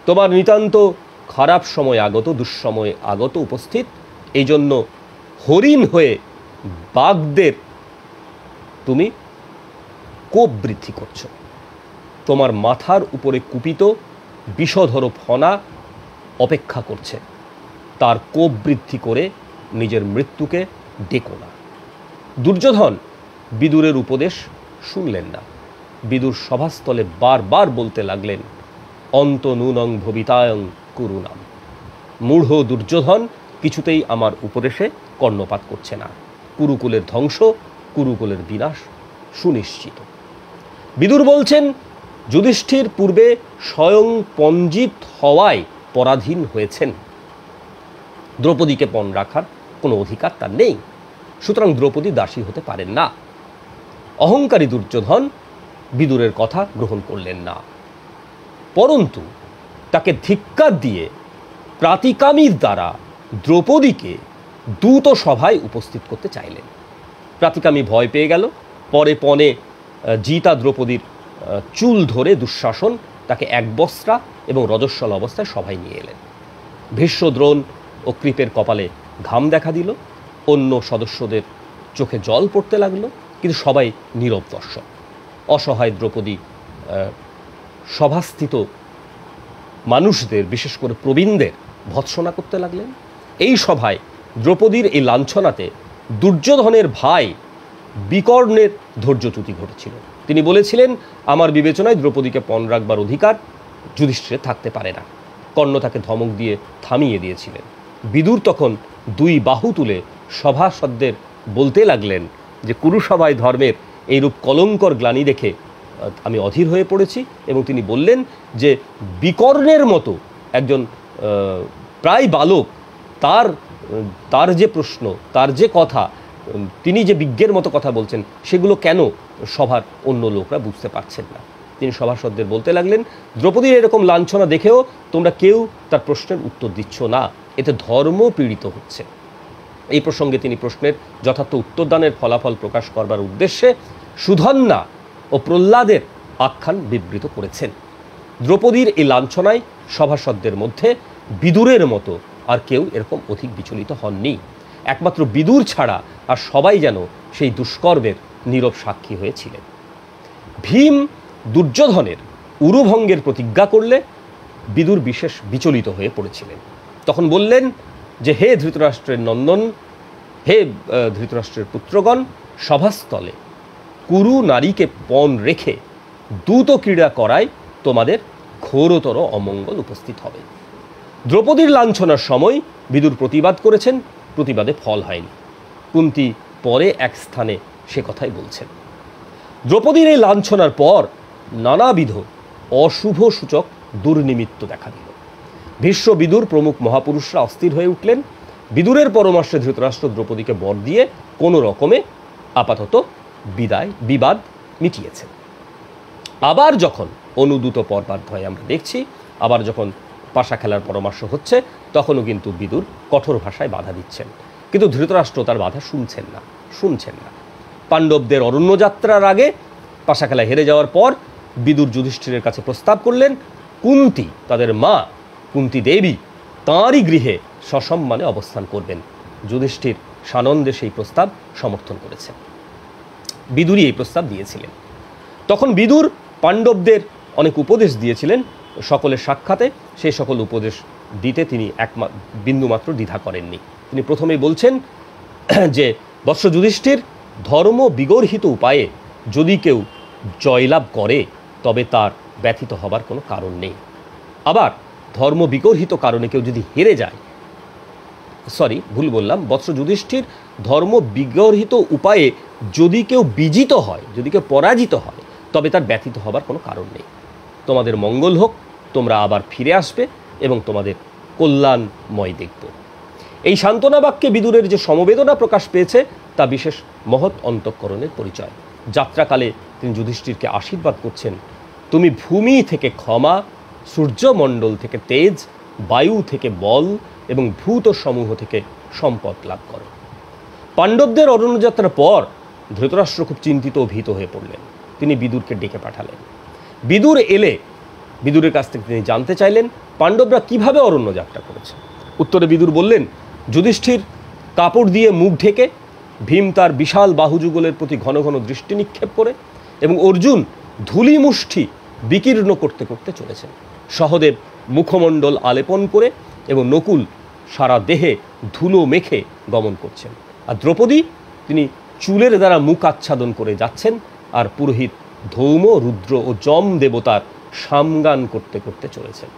তোমার নিতান্ত খারাপ সময় আগত, দুঃসময় আগত উপস্থিত, এই জন্য হরিণ হয়ে বাঘদের তুমি কোপ বৃদ্ধি করছো। তোমার মাথার উপরে কুপিত বিষধর ফনা অপেক্ষা করছে, তার কোপ বৃদ্ধি করে নিজের মৃত্যুকে ডেকো না। দুর্যোধন বিদুরের উপদেশ শুনলেন না। বিদুর সভাস্থলে বারবার বলতে লাগলেন, অন্ত নূনং ভবিতায়ং কুরুনাম। মূঢ় দুর্যোধন কিছুতেই আমার উপদেশে কর্ণপাত করছে না। কুরুকুলের ধ্বংস, কুরুকুলের বিনাশ সুনিশ্চিত। বিদুর বলছেন, যুধিষ্ঠির পূর্বে স্বয়ং পঞ্জিত হওয়ায় পরাধীন হয়েছেন। দ্রৌপদীকে পণ রাখার কোনো অধিকার তার নেই, সুতরাং দ্রৌপদী দাসী হতে পারেন না। অহংকারী দুর্যোধন বিদুরের কথা গ্রহণ করলেন না, পরন্তু তাকে ধিক্কার দিয়ে প্রাতিকামীর দ্বারা দ্রৌপদীকে দ্রুত সভায় উপস্থিত করতে চাইলেন। প্রাতিকামী ভয় পেয়ে গেল। পরে পণে জিতা দ্রৌপদীর চুল ধরে দুঃশাসন তাকে একবস্ত্রা এবং রজস্বল অবস্থায় সভায় নিয়ে এলেন। ভীষ্ম, দ্রোণ ও কৃপের কপালে ঘাম দেখা দিল। অন্য সদস্যদের চোখে জল পড়তে লাগলো, কিন্তু সবাই নীরব দর্শক। অসহায় দ্রৌপদী সভাস্থিত মানুষদের, বিশেষ করে প্রবীণদের ভৎসনা করতে লাগলেন। এই সভায় দ্রৌপদীর এই লাঞ্ছনাতে দুর্যোধনের ভাই বিকর্ণের ধৈর্যচ্যুতি ঘটেছিল। তিনি বলেছিলেন, আমার বিবেচনায় দ্রৌপদীকে পণ রাখবার অধিকার যুধিষ্ঠিরের থাকতে পারে না। কর্ণ তাকে ধমক দিয়ে থামিয়ে দিয়েছিলেন। বিদুর তখন দুই বাহু তুলে সভাসদদের বলতে লাগলেন যে, কুরুসভায় ধর্মের এইরূপ কলঙ্কর গ্লানি দেখে আমি অধীর হয়ে পড়েছি। এবং তিনি বললেন যে, বিকর্ণের মতো একজন প্রায় বালক, তার যে প্রশ্ন, তার যে কথা, তিনি যে বিজ্ঞের মতো কথা বলছেন, সেগুলো কেন সভার অন্য লোকরা বুঝতে পারছেন না। তিনি সভাসদদের বলতে লাগলেন, দ্রৌপদীর এরকম লাঞ্ছনা দেখেও তোমরা কেউ তার প্রশ্নের উত্তর দিচ্ছ না, এতে ধর্ম পীড়িত হচ্ছে। এই প্রসঙ্গে তিনি প্রশ্নের যথার্থ উত্তরদানের ফলাফল প্রকাশ করবার উদ্দেশ্যে সুধন্যা ও প্রহ্লাদের আখ্যান বিবৃত করেছেন। দ্রৌপদীর এই লাঞ্ছনায় সভাসদদের মধ্যে বিদুরের মতো আর কেউ এরকম অধিক বিচলিত হননি। একমাত্র বিদুর ছাড়া আর সবাই যেন সেই দুষ্কর্মের নীরব সাক্ষী হয়েছিলেন। ভীম দুর্যোধনের উরুভঙ্গের প্রতিজ্ঞা করলে বিদুর বিশেষ বিচলিত হয়ে পড়েছিলেন। তখন বললেন যে, হে ধৃতরাষ্ট্রের নন্দন, হে ধৃতরাষ্ট্রের পুত্রগণ, সভাস্থলে কুরু নারীকে পণ রেখে দ্রুত ক্রীড়া করায় তোমাদের ঘোরতর অমঙ্গল উপস্থিত হবে। দ্রৌপদীর লাঞ্ছনার সময় বিদুর প্রতিবাদ করেছেন, প্রতিবাদে ফল হয়নি। কুন্তী পরে এক স্থানে সে কথাই বলছেন। দ্রৌপদীর এই লাঞ্ছনার পর নানাবিধ অশুভ সূচক দুর্নিমিত্ত দেখা দিল। ভীষ্ম, বিদুর প্রমুখ মহাপুরুষরা অস্থির হয়ে উঠলেন। বিদুরের পরামর্শে ধৃতরাষ্ট্র দ্রৌপদীকে বর দিয়ে কোনো রকমে আপাতত বিবাদ মিটিয়েছেন। আবার যখন অনুদূত পর্বাধ্যায়ে আমরা দেখছি, আবার যখন পাশা খেলার পরামর্শ হচ্ছে, তখনও কিন্তু বিদুর কঠোর ভাষায় বাধা দিচ্ছেন, কিন্তু ধৃতরাষ্ট্র তার বাধা শুনছেন না। পাণ্ডবদের অরণ্যযাত্রার আগে পাশা খেলা হেরে যাওয়ার পর বিদুর যুধিষ্ঠিরের কাছে প্রস্তাব করলেন কুন্তী, তাদের মা কুন্তী দেবী, তাঁরই গৃহে সসম্মানে অবস্থান করবেন। যুধিষ্ঠির সানন্দে সেই প্রস্তাব সমর্থন করেছেন। বিদুরই এই প্রস্তাব দিয়েছিলেন। তখন বিদুর পাণ্ডবদের অনেক উপদেশ দিয়েছিলেন সকলের সাক্ষাতে। সেই সকল উপদেশ দিতে তিনি বিন্দুমাত্র দ্বিধা করেননি। তিনি প্রথমেই বলছেন যে বৎস যুধিষ্ঠির, ধর্ম বিগর্হিত উপায়ে যদি কেউ জয়লাভ করে তবে তার ব্যথিত হবার কোনো কারণ নেই। আবার ধর্ম বিগর্হিত কারণে কেউ যদি হেরে যায়, বৎস যুধিষ্ঠির, ধর্ম বিগর্হিত উপায়ে যদি কেউ বিজিত হয়, যদি কেউ পরাজিত হয়, তবে তার ব্যথিত হবার কোনো কারণ নেই। তোমাদের মঙ্গল হোক, তোমরা আবার ফিরে আসবে এবং তোমাদের কল্যাণময় দেখব। এই সান্ত্বনা বাক্যে বিদুরের যে সমবেদনা প্রকাশ পেয়েছে তা বিশেষ মহৎ অন্তঃকরণের পরিচয়। যাত্রাকালে তিনি যুধিষ্ঠিরকে আশীর্বাদ করছেন, তুমি ভূমি থেকে ক্ষমা, সূর্যমণ্ডল থেকে তেজ, বায়ু থেকে বল এবং ভূত সমূহ থেকে সম্পদ লাভ করো। পাণ্ডবদের অরণ্যযাত্রার পর ধৃতরাষ্ট্র খুব চিন্তিত ও ভীত হয়ে পড়লেন। তিনি বিদুরকে ডেকে পাঠালেন। বিদুর এলে বিদুরের কাছ থেকে তিনি জানতে চাইলেন পাণ্ডবরা কিভাবে অরণ্যযাত্রা করেছে। উত্তরে বিদুর বললেন, যুধিষ্ঠির কাপড় দিয়ে মুখ ঢেকে, ভীম তার বিশাল বাহুযুগলের প্রতি ঘন ঘন দৃষ্টি নিক্ষেপ করে এবং অর্জুন ধূলি মুষ্টি বিকীর্ণ করতে করতে চলেছেন। সহদেব মুখমণ্ডল আলেপন করে এবং নকুল সারা দেহে ধুলো মেখে গমন করছেন। আর দ্রৌপদী, তিনি চুলের দ্বারা মুখ আচ্ছাদন করে যাচ্ছেন। আর পুরোহিত ধৌম, রুদ্র ও যম দেবতার সামগান করতে করতে চলেছেন।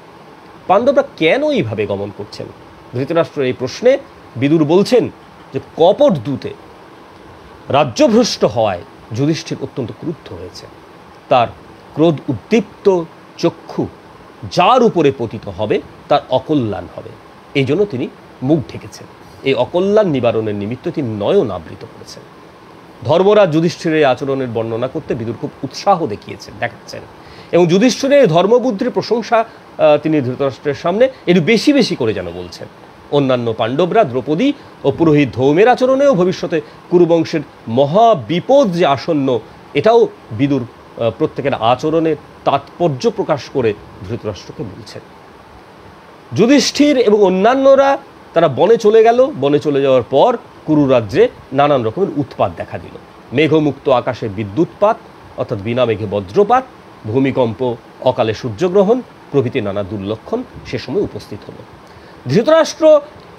পাণ্ডবরা কেন এইভাবে গমন করছেন? ধৃতরাষ্ট্রের এই প্রশ্নে বিদুর বলছেন যে কপট দূতে রাজ্যভ্রষ্ট হওয়ায় যুধিষ্ঠির অত্যন্ত ক্রুদ্ধ হয়েছে। তার ক্রোধ উদ্দীপ্ত চক্ষু যার উপরে পতিত হবে তার অকল্যাণ হবে, এই জন্য তিনি মুখ ঢেকেছেন। এই অকল্যাণ নিবারণের নিমিত্ত তিনি নয়ন আবৃত করেছেন। ধর্মরাজ যুধিষ্ঠিরের আচরণের বর্ণনা করতে বিদুর খুব উৎসাহ দেখাচ্ছেন এবং যুধিষ্ঠিরের ধর্মবুদ্ধির প্রশংসা তিনি ধৃতরাষ্ট্রের সামনে একটু বেশি বেশি করে যেন বলছেন। অন্যান্য পাণ্ডবরা, দ্রৌপদী ও পুরোহিত ধৌমের আচরণেও ভবিষ্যতে কুরুবংশের মহাবিপদ যে আসন্ন, এটাও বিদুর প্রত্যেকের আচরণের তাৎপর্য প্রকাশ করে ধৃতরাষ্ট্রকে বলছেন। যুধিষ্ঠির এবং অন্যান্যরা তারা বনে চলে গেল। বনে চলে যাওয়ার পর কুরু রাজ্যে নানান রকমের উৎপাত দেখা দিল। মেঘমুক্ত আকাশে বিদ্যুৎপাত, অর্থাৎ বিনা মেঘে বজ্রপাত, ভূমিকম্প, অকালে সূর্যগ্রহণ প্রভৃতি নানা দুর্লক্ষণ সে সময় উপস্থিত হল। ধৃতরাষ্ট্র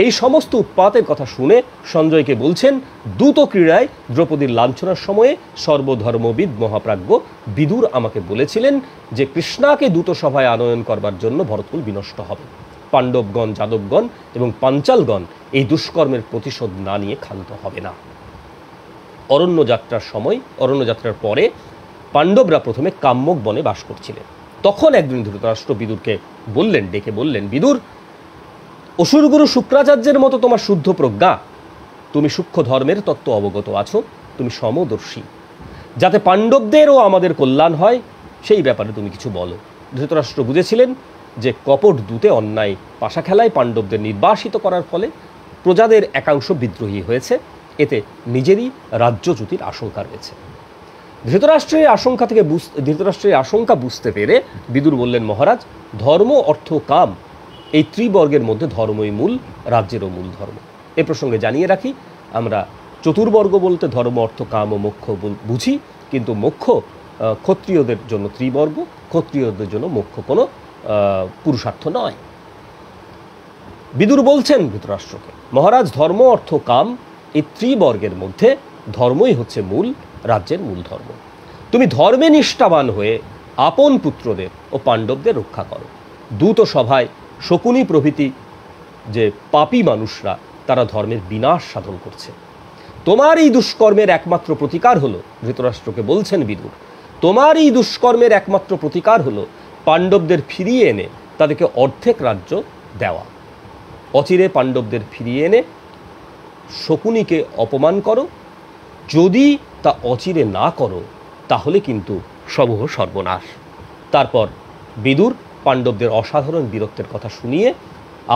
এই সমস্ত উৎপাতের কথা শুনে সঞ্জয়কে বলছেন, দ্রুত ক্রীড়ায় দ্রৌপদীর লাঞ্ছনার সময়ে সর্বধর্মবিদ মহাপ্রাজ্ঞ বিদুর আমাকে বলেছিলেন যে কৃষ্ণাকে দ্রুত সভায় আনয়ন করবার জন্য ভরতকুল বিনষ্ট হবে। পাণ্ডবগণ, যাদবগণ এবং পাঞ্চালগণ এই দুষ্কর্মের প্রতিশোধ না নিয়ে ক্ষান্ত হবে না। অরণ্যযাত্রার পরে পাণ্ডবরা প্রথমে কাম্যক বনে বাস করছিলেন। তখন একদিন ধৃতরাষ্ট্র বিদুরকে ডেকে বললেন, বিদুর, অসুরগুরু শুক্রাচার্যের মতো তোমার শুদ্ধ প্রজ্ঞা, তুমি সূক্ষ্ম ধর্মের তত্ত্ব অবগত আছো, তুমি সমদর্শী, যাতে পাণ্ডবদের ও আমাদের কল্যাণ হয় সেই ব্যাপারে তুমি কিছু বলো। ধৃতরাষ্ট্র বুঝেছিলেন যে কপট দূতে অন্যায় পাশা খেলায় পাণ্ডবদের নির্বাসিত করার ফলে প্রজাদের একাংশ বিদ্রোহী হয়েছে, এতে নিজেরই রাজ্যচ্যুতির আশঙ্কা রয়েছে। ধৃতরাষ্ট্রের আশঙ্কা বুঝতে পেরে বিদুর বললেন, মহারাজ, ধর্ম, অর্থ, কাম এই ত্রিবর্গের মধ্যে ধর্মই মূল, রাজ্যেরও মূল ধর্ম। এ প্রসঙ্গে জানিয়ে রাখি, আমরা চতুর্বর্গ বলতে ধর্ম, অর্থ, কাম ও মোক্ষ বুঝি, কিন্তু মোক্ষ ক্ষত্রিয়দের জন্য ত্রিবর্গ, ক্ষত্রিয়দের জন্য মোক্ষ কোনো পুরুষার্থ নয়। বিদুর বলছেন ধৃতরাষ্ট্রকে, মহারাজ, ধর্ম, অর্থ, কাম এই ত্রিবর্গের মধ্যে ধর্মই হচ্ছে মূল, রাজ্যের মূল ধর্ম। তুমি ধর্মে নিষ্ঠাবান হয়ে আপন পুত্রদের ও পাণ্ডবদের রক্ষা করো। দূত সভায় শকুনি প্রভৃতি যে পাপী মানুষরা, তারা ধর্মের বিনাশ সাধন করছে। তোমার এই দুষ্কর্মের একমাত্র প্রতিকার হলো, ধৃতরাষ্ট্রকে বলছেন বিদুর, তোমার এই দুষ্কর্মের একমাত্র প্রতিকার হলো পাণ্ডবদের ফিরিয়ে এনে তাদেরকে অর্ধেক রাজ্য দেওয়া। অচিরে পাণ্ডবদের ফিরিয়ে এনে শকুনিকে অপমান করো, যদি তা অচিরে না করো তাহলে কিন্তু সমূহ সর্বনাশ। তারপর বিদুর পাণ্ডবদের অসাধারণ বীরত্বের কথা শুনিয়ে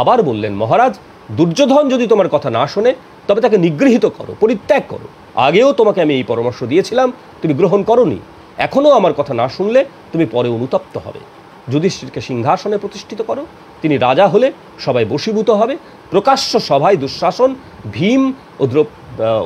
আবার বললেন, মহারাজ, দুর্যোধন যদি তোমার কথা না শোনে তবে তাকে নিগৃহীত করো, পরিত্যাগ করো। আগেও তোমাকে আমি এই পরামর্শ দিয়েছিলাম, তুমি গ্রহণ করোনি। এখনও আমার কথা না শুনলে তুমি পরে অনুতপ্ত হবে। যুধিষ্ঠিরকে সিংহাসনে প্রতিষ্ঠিত করো, তিনি রাজা হলে সবাই বশীভূত হবে। প্রকাশ্য সভায় দুঃশাসন, ভীম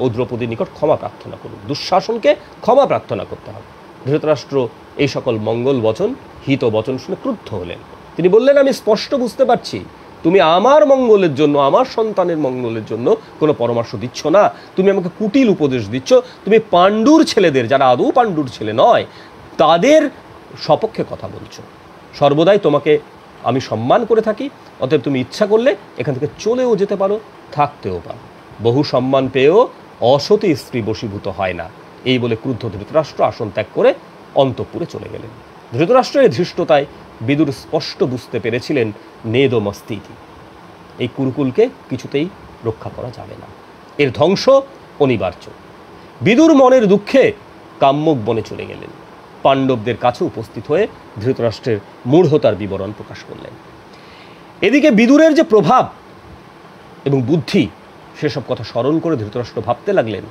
ও দ্রৌপদীর নিকট ক্ষমা প্রার্থনা করুন। দুঃশাসনকে ক্ষমা প্রার্থনা করতে হবে। ধৃতরাষ্ট্র এই সকল মঙ্গল বচন, হিত বচন শুনে ক্রুদ্ধ হলেন। তিনি বললেন, আমি স্পষ্ট বুঝতে পারছি তুমি আমার মঙ্গলের জন্য, আমার সন্তানের মঙ্গলের জন্য কোনো পরামর্শ দিচ্ছ না, তুমি আমাকে কুটিল উপদেশ দিচ্ছ। তুমি পাণ্ডুর ছেলেদের, যারা আদৌ পাণ্ডুর ছেলে নয়, তাদের সপক্ষে কথা বলছো। সর্বদাই তোমাকে আমি সম্মান করে থাকি, অতএব তুমি ইচ্ছা করলে এখান থেকে চলেও যেতে পারো, থাকতেও পারো। বহু সম্মান পেয়েও অসতী স্ত্রী বশীভূত হয় না। এই বলে ক্রুদ্ধ ধৃতরাষ্ট্র আসন ত্যাগ করে অন্তঃপুরে চলে গেলেন। ধৃতরাষ্ট্রের ধৃষ্টতায় বিদুর স্পষ্ট বুঝতে পেরেছিলেন নেদমস্তিতি, এই কুরুকুলকে কিছুতেই রক্ষা করা যাবে না, এর ধ্বংস অনিবার্য। বিদুর মনের দুঃখে কাম্যক বনে চলে গেলেন। পাণ্ডবদের কাছে উপস্থিত হয়ে ধৃতরাষ্ট্রের মূঢ়তার বিবরণ প্রকাশ করলেন। এদিকে বিদুরের যে প্রভাব এবং বুদ্ধি, সেসব কথা স্মরণ করে ধৃতরাষ্ট্র ভাবতে লাগলেন,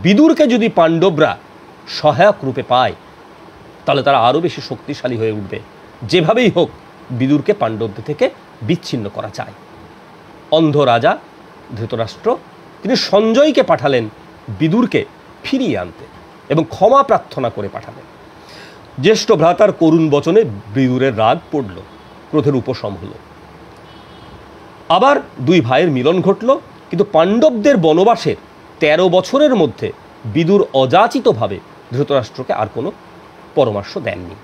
বিদুরকে যদি পাণ্ডবরা সহায়ক রূপে পায় তাহলে তারা আরও বেশি শক্তিশালী হয়ে উঠবে। যেভাবেই হোক বিদুরকে পাণ্ডবদের থেকে বিচ্ছিন্ন করা চায়। অন্ধ রাজা ধৃতরাষ্ট্র তিনি সঞ্জয়কে পাঠালেন বিদুরকে ফিরিয়ে আনতে এবং ক্ষমা প্রার্থনা করে পাঠালেন। জ্যেষ্ঠ ভ্রাতার করুণ বচনে বিদুরের রাগ পড়ল, ক্রোধের উপশম হল। আবার দুই ভাইয়ের মিলন ঘটল। কিন্তু পাণ্ডবদের বনবাসের 13 বছরের মধ্যে বিদুর অযাচিতভাবে ধৃতরাষ্ট্রকে আর কোনো পরামর্শ দেননি।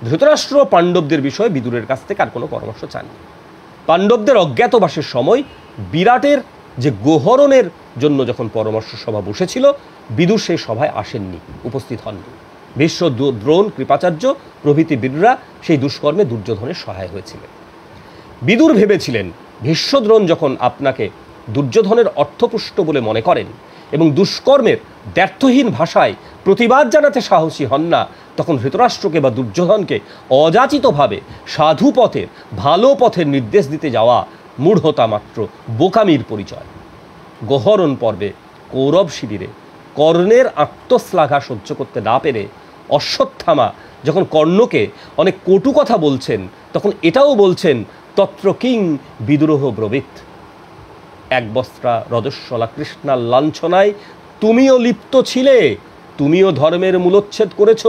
ধৃতরাষ্ট্র পাণ্ডবদের বিষয়ে বিদুরের কাছ থেকে আর কোনো পরামর্শ চাননি। পাণ্ডবদের অজ্ঞাতবাসের সময় বিরাটের যে গোহরণের জন্য যখন পরামর্শ সভা বসেছিল, বিদুর সেই সভায় আসেননি, উপস্থিত হননি। ভীষ্ম, দ্রোণ, কৃপাচার্য প্রভৃতি বীররা সেই দুষ্কর্মে দুর্যোধনের সহায় হয়েছিলেন। বিদুর ভেবেছিলেন, ভীষ্ম, দ্রোণ যখন আপনাকে দুর্যোধনের অর্থপুষ্ট বলে মনে করেন এবং দুষ্কর্মের দ্ব্যর্থহীন ভাষায় প্রতিবাদ জানাতে সাহসী হন না, তখন ধৃতরাষ্ট্রকে বা দুর্যোধনকে অযাচিতভাবে সাধু পথের, ভালো পথের নির্দেশ দিতে যাওয়া মূঢ়তা মাত্র, বোকামির পরিচয়। গোহরণ পর্বে কৌরব শিবিরে কর্ণের আত্মশ্লাঘা সহ্য করতে না পেরে অশ্বত্থামা যখন কর্ণকে অনেক কটু কথা বলছেন, তখন এটাও বলছেন, তত্র কিং বিদ্রোহ ব্রবীত। একবস্ত্রা রজস্বলা কৃষ্ণার লাঞ্ছনায় তুমিও লিপ্ত ছিলে, তুমিও ধর্মের মূলোচ্ছেদ করেছ।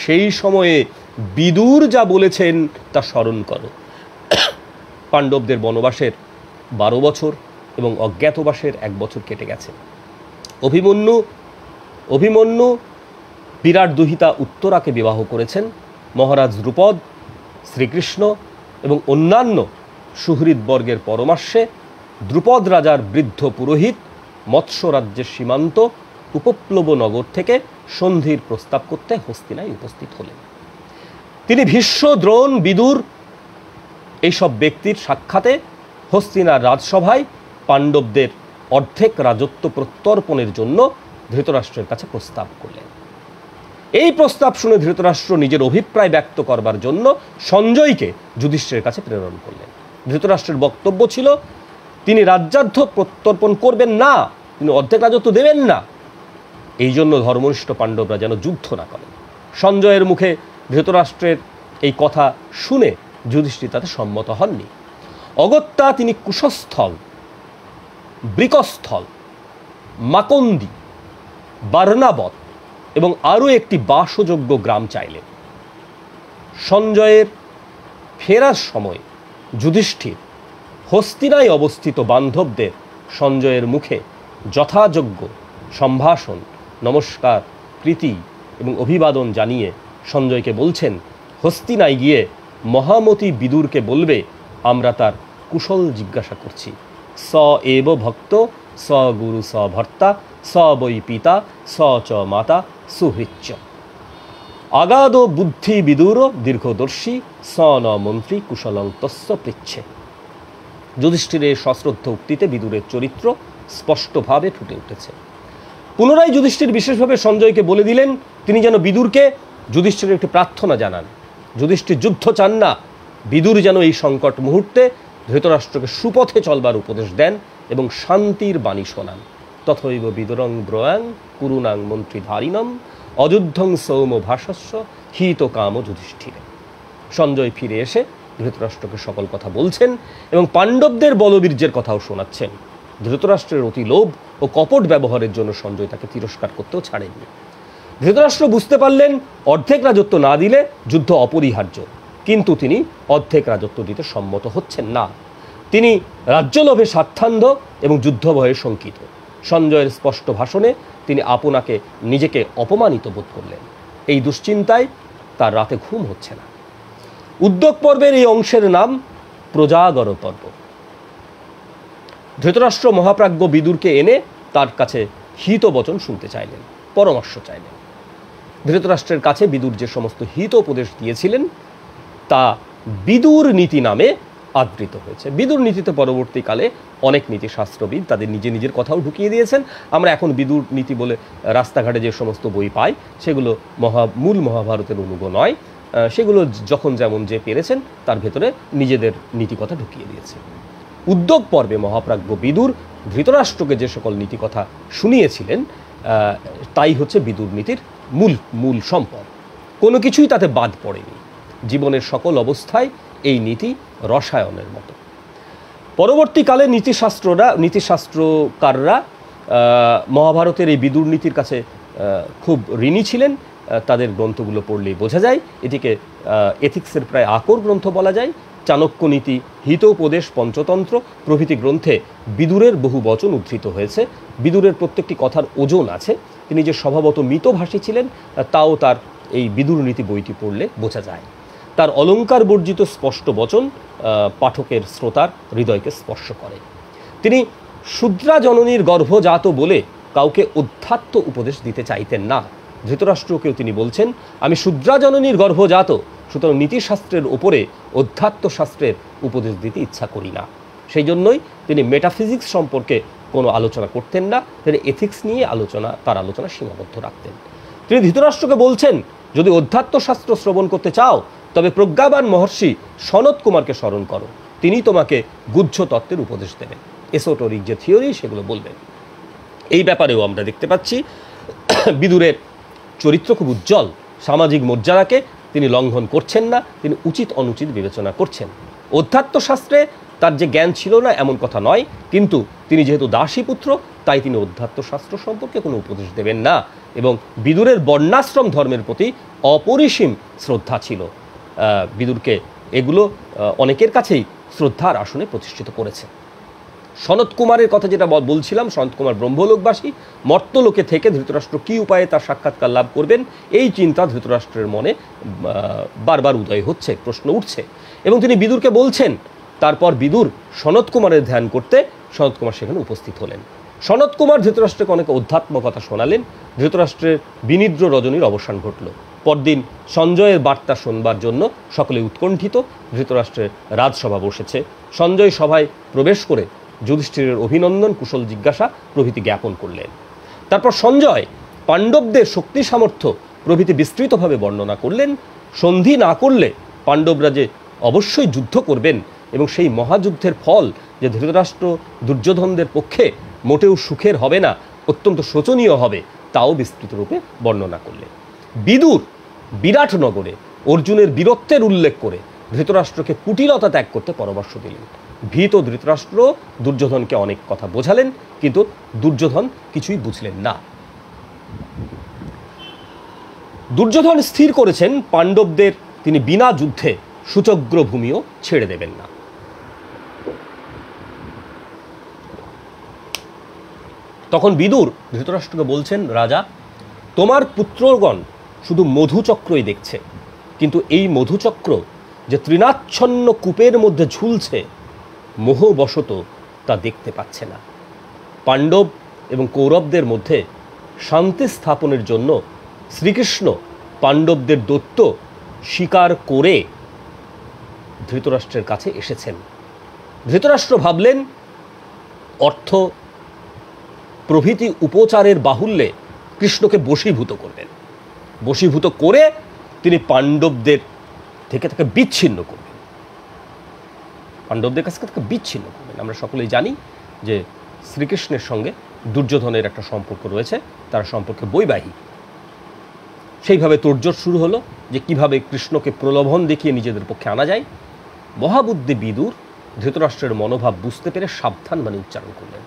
সেই সময়ে বিদুর যা বলেছেন তা স্মরণ করো। পাণ্ডবদের বনবাসের 12 বছর এবং অজ্ঞাতবাসের 1 বছর কেটে গেছে। অভিমন্যু বিরাট দুহিতা উত্তরাকে বিবাহ করেছেন। মহারাজ দ্রুপদ, শ্রীকৃষ্ণ এবং অন্যান্য সুহৃদবর্গের পরামর্শে দ্রুপদ রাজার বৃদ্ধ পুরোহিত মৎস্য রাজ্যের সীমান্ত উপপ্লব নগর থেকে সন্ধির প্রস্তাব করতে হস্তিনায় উপস্থিত হলেন। তিনি ভীষ্ম, দ্রোণ, বিদুর এইসব ব্যক্তির সাক্ষাতে হস্তিনার রাজসভায় পাণ্ডবদের অর্ধেক রাজত্ব প্রত্যর্পণের জন্য ধৃতরাষ্ট্রের কাছে প্রস্তাব করলেন। এই প্রস্তাব শুনে ধৃতরাষ্ট্র নিজের অভিপ্রায় ব্যক্ত করবার জন্য সঞ্জয়কে যুধিষ্ঠিরের কাছে প্রেরণ করলেন। ধৃতরাষ্ট্রের বক্তব্য ছিল, তিনি রাজ্যার্ধ প্রত্যর্পণ করবেন না, তিনি অর্ধেক রাজত্ব দেবেন না। এই জন্য ধর্মনিষ্ঠ পাণ্ডবরা যেন যুদ্ধ না করেন। সঞ্জয়ের মুখে ধৃতরাষ্ট্রের এই কথা শুনে যুধিষ্ঠির তাতে সম্মত হননি। অগত্যা তিনি কুশস্থল, বৃকস্থল, মাকন্দি, বার্নাবত এবং আরও একটি বাসযোগ্য গ্রাম চাইলেন। সঞ্জয়ের ফেরার সময় যুধিষ্ঠির হস্তিনায় অবস্থিত বান্ধবদের সঞ্জয়ের মুখে যথাযোগ্য সম্ভাষণ, নমস্কার, প্রীতি এবং অভিবাদন জানিয়ে সঞ্জয়কে বলছেন, হস্তিনায় গিয়ে মহামতি বিদুরকে বলবে আমরা তার কুশল জিজ্ঞাসা করছি। স এব ভক্ত, স গুরু, স ভর্তা, স বৈ পিতা, স চ মাতা সুহৃচ্চ। আগাধ বুদ্ধি বিদুর দীর্ঘদর্শী, স ন মন্ত্রী কুশলং তস্য পৃচ্ছে। যুধিষ্ঠিরের সশ্রদ্ধ উক্তিতে বিদুরের চরিত্র স্পষ্টভাবে ফুটে উঠেছে। পুনরায় যুধিষ্ঠির বিশেষভাবে সঞ্জয়কে বলে দিলেন তিনি যেন বিদুরকে যুধিষ্ঠিরের একটি প্রার্থনা জানান। যুধিষ্ঠির যুদ্ধ চান না, বিদুর যেন এই সংকট মুহূর্তে ধৃতরাষ্ট্রকে সুপথে চলবার উপদেশ দেন এবং শান্তির বাণী শোনান। তথৈব বিদুরং ব্রয়াং কুরুনাং মন্ত্রীধারিণম অযুদ্ধং সৌম ভাষস্য হিত কাম যুধিষ্ঠিরে। সঞ্জয় ফিরে এসে ধৃতরাষ্ট্রকে সকল কথা বলছেন এবং পাণ্ডবদের বলবীর্যের কথাও শোনাচ্ছেন। ধৃতরাষ্ট্রের অতি লোভ ও কপট ব্যবহারের জন্য সঞ্জয় তাকে তিরস্কার করতেও ছাড়েননি। ধৃতরাষ্ট্র বুঝতে পারলেন অর্ধেক রাজত্ব না দিলে যুদ্ধ অপরিহার্য, কিন্তু তিনি অর্ধেক রাজত্ব দিতে সম্মত হচ্ছেন না। তিনি রাজ্যলোভে স্বার্থান্ধ এবং যুদ্ধ ভয়ে শঙ্কিত। সঞ্জয়ের স্পষ্ট ভাষণে তিনি আপনাকে নিজেকে অপমানিত বোধ করলেন। এই দুশ্চিন্তায় তার রাতে ঘুম হচ্ছে না। উদ্যোগ পর্বের এই অংশের নাম প্রজাগর পর্ব। ধৃতরাষ্ট্র মহাপ্রাজ্ঞ বিদুরকে এনে তার কাছে হিত বচন শুনতে চাইলেন, পরামর্শ চাইলেন। ধৃতরাষ্ট্রের কাছে বিদুর যে সমস্ত হিত উপদেশ দিয়েছিলেন তা বিদুর নীতি নামে আদৃত হয়েছে। বিদুর নীতিতে পরবর্তীকালে অনেক নীতিশাস্ত্রবিদ তাদের নিজের কথাও ঢুকিয়ে দিয়েছেন। আমরা এখন বিদুর নীতি বলে রাস্তাঘাটে যে সমস্ত বই পাই সেগুলো মূল মহাভারতের অনুগ নয়, সেগুলো যখন যেমন যে পেরেছেন তার ভেতরে নিজেদের নীতিকথা ঢুকিয়ে দিয়েছে। উদ্যোগ পর্বে মহাপ্রাজ্ঞ বিদুর ধৃতরাষ্ট্রকে যে সকল নীতিকথা শুনিয়েছিলেন তাই হচ্ছে বিদুর নীতির মূল সম্পদ। কোনো কিছুই তাতে বাদ পড়েনি। জীবনের সকল অবস্থায় এই নীতি রসায়নের মতো। পরবর্তীকালে নীতিশাস্ত্রকাররা মহাভারতের এই বিদুর নীতির কাছে খুব ঋণী ছিলেন। তাদের গ্রন্থগুলো পড়লেই বোঝা যায়। এটিকে এথিক্সের প্রায় আকর গ্রন্থ বলা যায়। চাণক্য নীতি, হিতোপদেশ, পঞ্চতন্ত্র প্রভৃতি গ্রন্থে বিদুরের বহু বচন উদ্ধৃত হয়েছে। বিদুরের প্রত্যেকটি কথার ওজন আছে। তিনি যে স্বভাবত মিতভাষী ছিলেন তাও তার এই বিদুর নীতি বইটি পড়লে বোঝা যায়। তার অলঙ্কার বর্জিত স্পষ্ট বচন পাঠকের শ্রোতার হৃদয়কে স্পর্শ করে। তিনি শূদ্রা জননীর গর্ভজাত বলে কাউকে অধ্যাত্ম উপদেশ দিতে চাইতেন না। ধৃতরাষ্ট্রকেও তিনি বলছেন আমি শূদ্রা জননীর গর্ভজাত, সুতরাং নীতিশাস্ত্রের ওপরে অধ্যাত্ম শাস্ত্রের উপদেশ দিতে ইচ্ছা করি না। সেই জন্যই তিনি মেটাফিজিক্স সম্পর্কে কোনো আলোচনা করতেন না। তিনি এথিক্স নিয়ে তার আলোচনা সীমাবদ্ধ রাখতেন। তিনি ধৃতরাষ্ট্রকে বলছেন যদি অধ্যাত্ম শাস্ত্র শ্রবণ করতে চাও তবে প্রজ্ঞাবান মহর্ষি সনত কুমারকে স্মরণ করো, তিনি তোমাকে গুহ্য তত্ত্বের উপদেশ দেবেন। এসোটোরিক যে থিওরি সেগুলো বলবেন। এই ব্যাপারেও আমরা দেখতে পাচ্ছি বিদুরের চরিত্র খুব উজ্জ্বল। সামাজিক মর্যাদাকে তিনি লঙ্ঘন করছেন না, তিনি উচিত অনুচিত বিবেচনা করছেন। অধ্যাত্ম শাস্ত্রে তার যে জ্ঞান ছিল না এমন কথা নয়, কিন্তু তিনি যেহেতু দাসীপুত্র তাই তিনি অধ্যাত্ম শাস্ত্র সম্পর্কে কোনো উপদেশ দেবেন না। এবং বিদুরের বর্ণাশ্রম ধর্মের প্রতি অপরিসীম শ্রদ্ধা ছিল। বিদুরকে এগুলো অনেকের কাছেই শ্রদ্ধার আসনে প্রতিষ্ঠিত করেছে। সনত কুমারের কথা যেটা বলছিলাম, সনত কুমার ব্রহ্মলোকবাসী, মর্তলোকে থেকে ধৃতরাষ্ট্র কী উপায়ে তার সাক্ষাৎকার লাভ করবেন এই চিন্তা ধৃতরাষ্ট্রের মনে বারবার উদয় হচ্ছে, প্রশ্ন উঠছে এবং তিনি বিদুরকে বলছেন। তারপর বিদুর সনত কুমারের ধ্যান করতে সনত কুমার সেখানে উপস্থিত হলেন। সনত কুমার ধৃতরাষ্ট্রকে অনেক অধ্যাত্ম কথা শোনালেন। ধৃতরাষ্ট্রের বিনিদ্র রজনীর অবসান ঘটল। পরদিন সঞ্জয়ের বার্তা শোনবার জন্য সকলে উৎকণ্ঠিত। ধৃতরাষ্ট্রের রাজসভা বসেছে। সঞ্জয় সভায় প্রবেশ করে যুধিষ্ঠিরের অভিনন্দন, কুশল জিজ্ঞাসা প্রভৃতি জ্ঞাপন করলেন। তারপর সঞ্জয় পাণ্ডবদের শক্তি সামর্থ্য প্রভৃতি বিস্তৃতভাবে বর্ণনা করলেন। সন্ধি না করলে পাণ্ডবরা যে অবশ্যই যুদ্ধ করবেন এবং সেই মহাযুদ্ধের ফল যে ধৃতরাষ্ট্র দুর্যোধনদের পক্ষে মোটেও সুখের হবে না, অত্যন্ত শোচনীয় হবে, তাও বিস্তৃত রূপে বর্ণনা করলেন। বিদুর বিরাটনগরে অর্জুনের বীরত্বের উল্লেখ করে ধৃতরাষ্ট্রকে কুটিলতা ত্যাগ করতে পরামর্শ দিলেন। ভীত ধৃতরাষ্ট্র দুর্যোধনকে অনেক কথা বোঝালেন, কিন্তু দুর্যোধন কিছুই বুঝলেন না। দুর্যোধন স্থির করেছেন পাণ্ডবদের তিনি বিনা যুদ্ধে সুচগ্র ভূমিও ছেড়ে দেবেন না। তখন বিদুর ধৃতরাষ্ট্রকে বলছেন, রাজা, তোমার পুত্রগণ শুধু মধুচক্রই দেখছে, কিন্তু এই মধুচক্র যে তৃণাচ্ছন্ন কূপের মধ্যে ঝুলছে মোহবশত তা দেখতে পাচ্ছে না। পাণ্ডব এবং কৌরবদের মধ্যে শান্তি স্থাপনের জন্য শ্রীকৃষ্ণ পাণ্ডবদের দৈত্য স্বীকার করে ধৃতরাষ্ট্রের কাছে এসেছেন। ধৃতরাষ্ট্র ভাবলেন অর্থ প্রভৃতি উপচারের বাহুল্যে কৃষ্ণকে বশীভূত করবেন। বশীভূত করে তিনি পাণ্ডবদের থেকে তাকে বিচ্ছিন্ন করবেন, পাণ্ডবদের কাছ থেকে তাকে বিচ্ছিন্ন করবেন। আমরা সকলেই জানি যে শ্রীকৃষ্ণের সঙ্গে দুর্যোধনের একটা সম্পর্ক রয়েছে, তার সম্পর্কে বৈবাহিক। সেইভাবে তোড়জোড় শুরু হলো যে কিভাবে কৃষ্ণকে প্রলোভন দেখিয়ে নিজেদের পক্ষে আনা যায়। মহাবুদ্ধি বিদুর ধৃতরাষ্ট্রের মনোভাব বুঝতে পেরে সাবধান বাণী উচ্চারণ করলেন।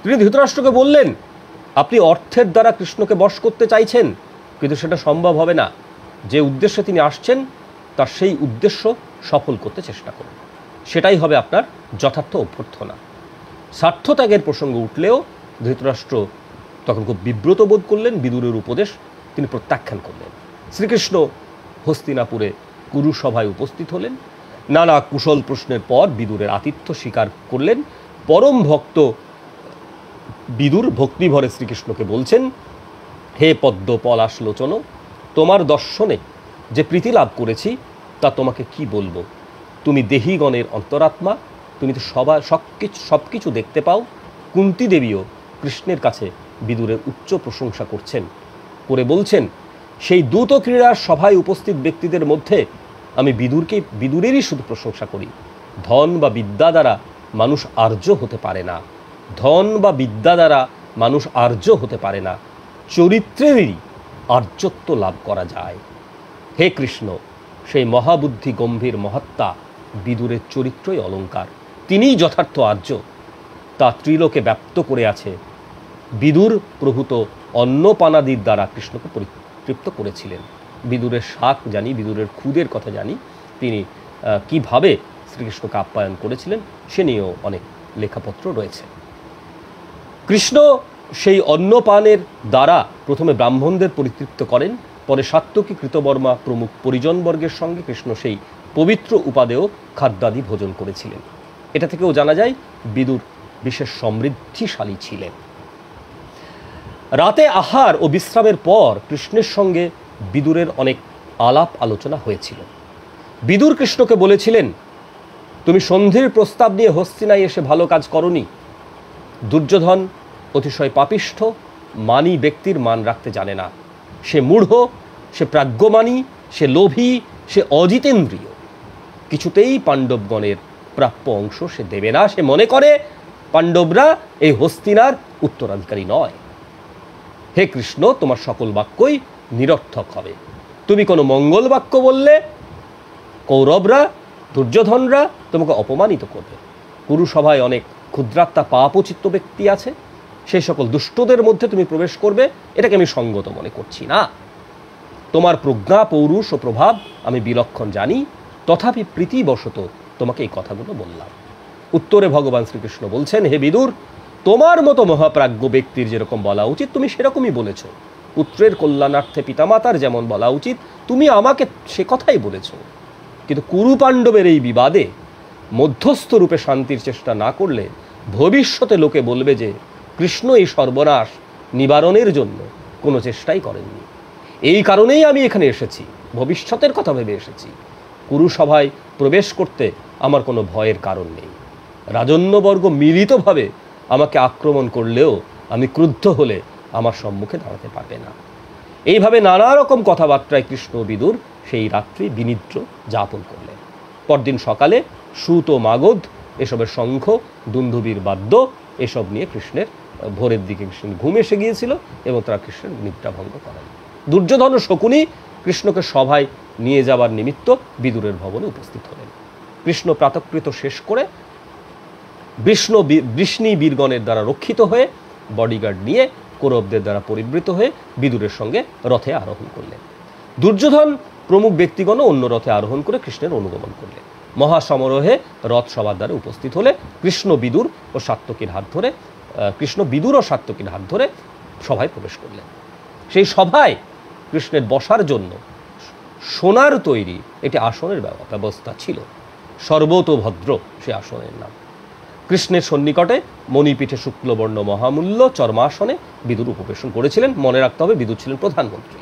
তিনি ধৃতরাষ্ট্রকে বললেন, আপনি অর্থের দ্বারা কৃষ্ণকে বশ করতে চাইছেন, কিন্তু সেটা সম্ভব হবে না। যে উদ্দেশ্যে তিনি আসছেন তার সেই উদ্দেশ্য সফল করতে চেষ্টা করুন, সেটাই হবে আপনার যথার্থ অভ্যর্থনা। স্বার্থত্যাগের প্রসঙ্গ উঠলেও ধৃতরাষ্ট্র তখন খুব বিব্রত বোধ করলেন। বিদুরের উপদেশ তিনি প্রত্যাখ্যান করলেন। শ্রীকৃষ্ণ হস্তিনাপুরে কুরুসভায় উপস্থিত হলেন। নানা কুশল প্রশ্নের পর বিদুরের আতিথ্য স্বীকার করলেন। পরম ভক্ত বিদুর ভক্তিভরে শ্রীকৃষ্ণকে বলছেন, হে পদ্ম পলাশ লোচন, তোমার দর্শনে যে প্রীতি লাভ করেছি তা তোমাকে কি বলবো। তুমি দেহীগণের অন্তরাত্মা, তুমি তো সব কিছু দেখতে পাও। কুন্তী দেবীও কৃষ্ণের কাছে বিদুরের উচ্চ প্রশংসা করছেন, করে বলছেন, সেই দ্রুত ক্রীড়ার সভায় উপস্থিত ব্যক্তিদের মধ্যে আমি বিদুরেরই শুধু প্রশংসা করি। ধন বা বিদ্যা দ্বারা মানুষ আর্য হতে পারে না, ধন বা বিদ্যা দ্বারা মানুষ আর্য হতে পারে না, চরিত্রেরই আর্যত্ব লাভ করা যায়। হে কৃষ্ণ, সেই মহাবুদ্ধি গম্ভীর মহাত্মা বিদুরের চরিত্রই অলঙ্কার, তিনিই যথার্থ আর্য। তা ত্রিলোকে ব্যপ্ত করে আছে। বিদুর প্রভূত অন্নপানাদির দ্বারা কৃষ্ণকে পরিতৃপ্ত করেছিলেন। বিদুরের শাক জানি, বিদুরের ক্ষুদের কথা জানি, তিনি কিভাবে শ্রীকৃষ্ণকে আপ্যায়ন করেছিলেন সে নিয়েও অনেক লেখাপত্র রয়েছে। কৃষ্ণ সেই অন্নপানের দ্বারা প্রথমে ব্রাহ্মণদের পরিতৃপ্ত করেন, পরে সাত্ত্বকী, কৃতবর্মা প্রমুখ পরিজনবর্গের সঙ্গে কৃষ্ণ সেই পবিত্র উপাদেয় খাদ্যাদি ভোজন করেছিলেন। এটা থেকেও জানা যায় বিদুর বিশেষ সমৃদ্ধিশালী ছিলেন। রাতে আহার ও বিশ্রামের পর কৃষ্ণের সঙ্গে বিদুরের অনেক আলাপ আলোচনা হয়েছিল। বিদুর কৃষ্ণকে বলেছিলেন, তুমি সন্ধির প্রস্তাব নিয়ে হস্তিনায় এসে ভালো কাজ করনি। দুর্যোধন অতিশয় পাপিষ্ঠ, মানী ব্যক্তির মান রাখতে জানে না। সে মূঢ়, সে প্রাজ্ঞমানী, সে লোভী, সে অজিতেন্দ্রিয়। কিছুতেই পাণ্ডবগণের প্রাপ্য অংশ সে দেবে না। সে মনে করে পাণ্ডবরা এই হস্তিনার উত্তরাধিকারী নয়। হে কৃষ্ণ, তোমার সকল বাক্যই নিরর্থক হবে। তুমি কোনো মঙ্গল বাক্য বললে কৌরবরা, দুর্যোধনরা তোমাকে অপমানিত করবে। কুরুসভায় অনেক ক্ষুদ্রাত্মা পাপচিত্ত ব্যক্তি আছে, সেই সকল দুষ্টদের মধ্যে তুমি প্রবেশ করবে, এটাকে আমি সঙ্গত মনে করছি না। তোমার প্রজ্ঞা, পৌরুষ ও প্রভাব আমি বিলক্ষণ জানি, তথাপি প্রীতিবশত তোমাকে এই কথাগুলো বললাম। উত্তরে ভগবান শ্রীকৃষ্ণ বলছেন, হে বিদুর, তোমার মতো মহাপ্রাজ্ঞ ব্যক্তির যেরকম বলা উচিত তুমি সেরকমই বলেছ। পুত্রের কল্যাণার্থে পিতামাতার যেমন বলা উচিত তুমি আমাকে সে কথাই বলেছ। কিন্তু কুরু পাণ্ডবের এই বিবাদে মধ্যস্থ রূপে শান্তির চেষ্টা না করলে ভবিষ্যতে লোকে বলবে যে কৃষ্ণ এই সর্বনাশ নিবারণের জন্য কোনো চেষ্টাই করেননি। এই কারণেই আমি এখানে এসেছি, ভবিষ্যতের কথা ভেবে এসেছি। কুরুসভায় প্রবেশ করতে আমার কোনো ভয়ের কারণ নেই। রাজন্যবর্গ মিলিতভাবে আমাকে আক্রমণ করলেও আমি ক্রুদ্ধ হলে আমার সম্মুখে দাঁড়াতে পারবে না। এইভাবে নানা রকম কথাবার্তায় কৃষ্ণ বিদুর সেই রাত্রি বিনিদ্র যাপন করলেন। পরদিন সকালে সুত ও মাগধ এসবের শঙ্খ, দুন্দুবির বাদ্য এসব নিয়ে কৃষ্ণের ভোরের দিকে কৃষ্ণের ঘুম এসে গিয়েছিল এবং তারা কৃষ্ণের নিদ্রা ভঙ্গ করেন। দুর্যোধন ও শকুনি কৃষ্ণকে সভায় নিয়ে যাবার নিমিত্ত বিদুরের ভবনে উপস্থিত হলেন। কৃষ্ণ প্রাতকৃত শেষ করে বৃষ্ণী বীরগণের দ্বারা রক্ষিত হয়ে বডিগার্ড নিয়ে কৌরবদের দ্বারা পরিবৃত হয়ে বিদুরের সঙ্গে রথে আরোহণ করলেন। দুর্যোধন প্রমুখ ব্যক্তিগণও অন্য রথে আরোহণ করে কৃষ্ণের অনুগমন করলেন। মহাসমারোহে রথ সভার দ্বারা উপস্থিত হলে কৃষ্ণ বিদুর ও সাত্ত্বকীর হাত ধরে সভায় প্রবেশ করলেন। সেই সভায় কৃষ্ণের বসার জন্য সোনার তৈরি একটি আসনের ব্যবস্থা ছিল। সর্বতোভদ্র সে আসনের নাম। কৃষ্ণের সন্নিকটে মণিপীঠে শুক্লবর্ণ মহামূল্য চর্মাসনে বিদুর উপবেশন করেছিলেন। মনে রাখতে হবে বিদুর ছিলেন প্রধানমন্ত্রী।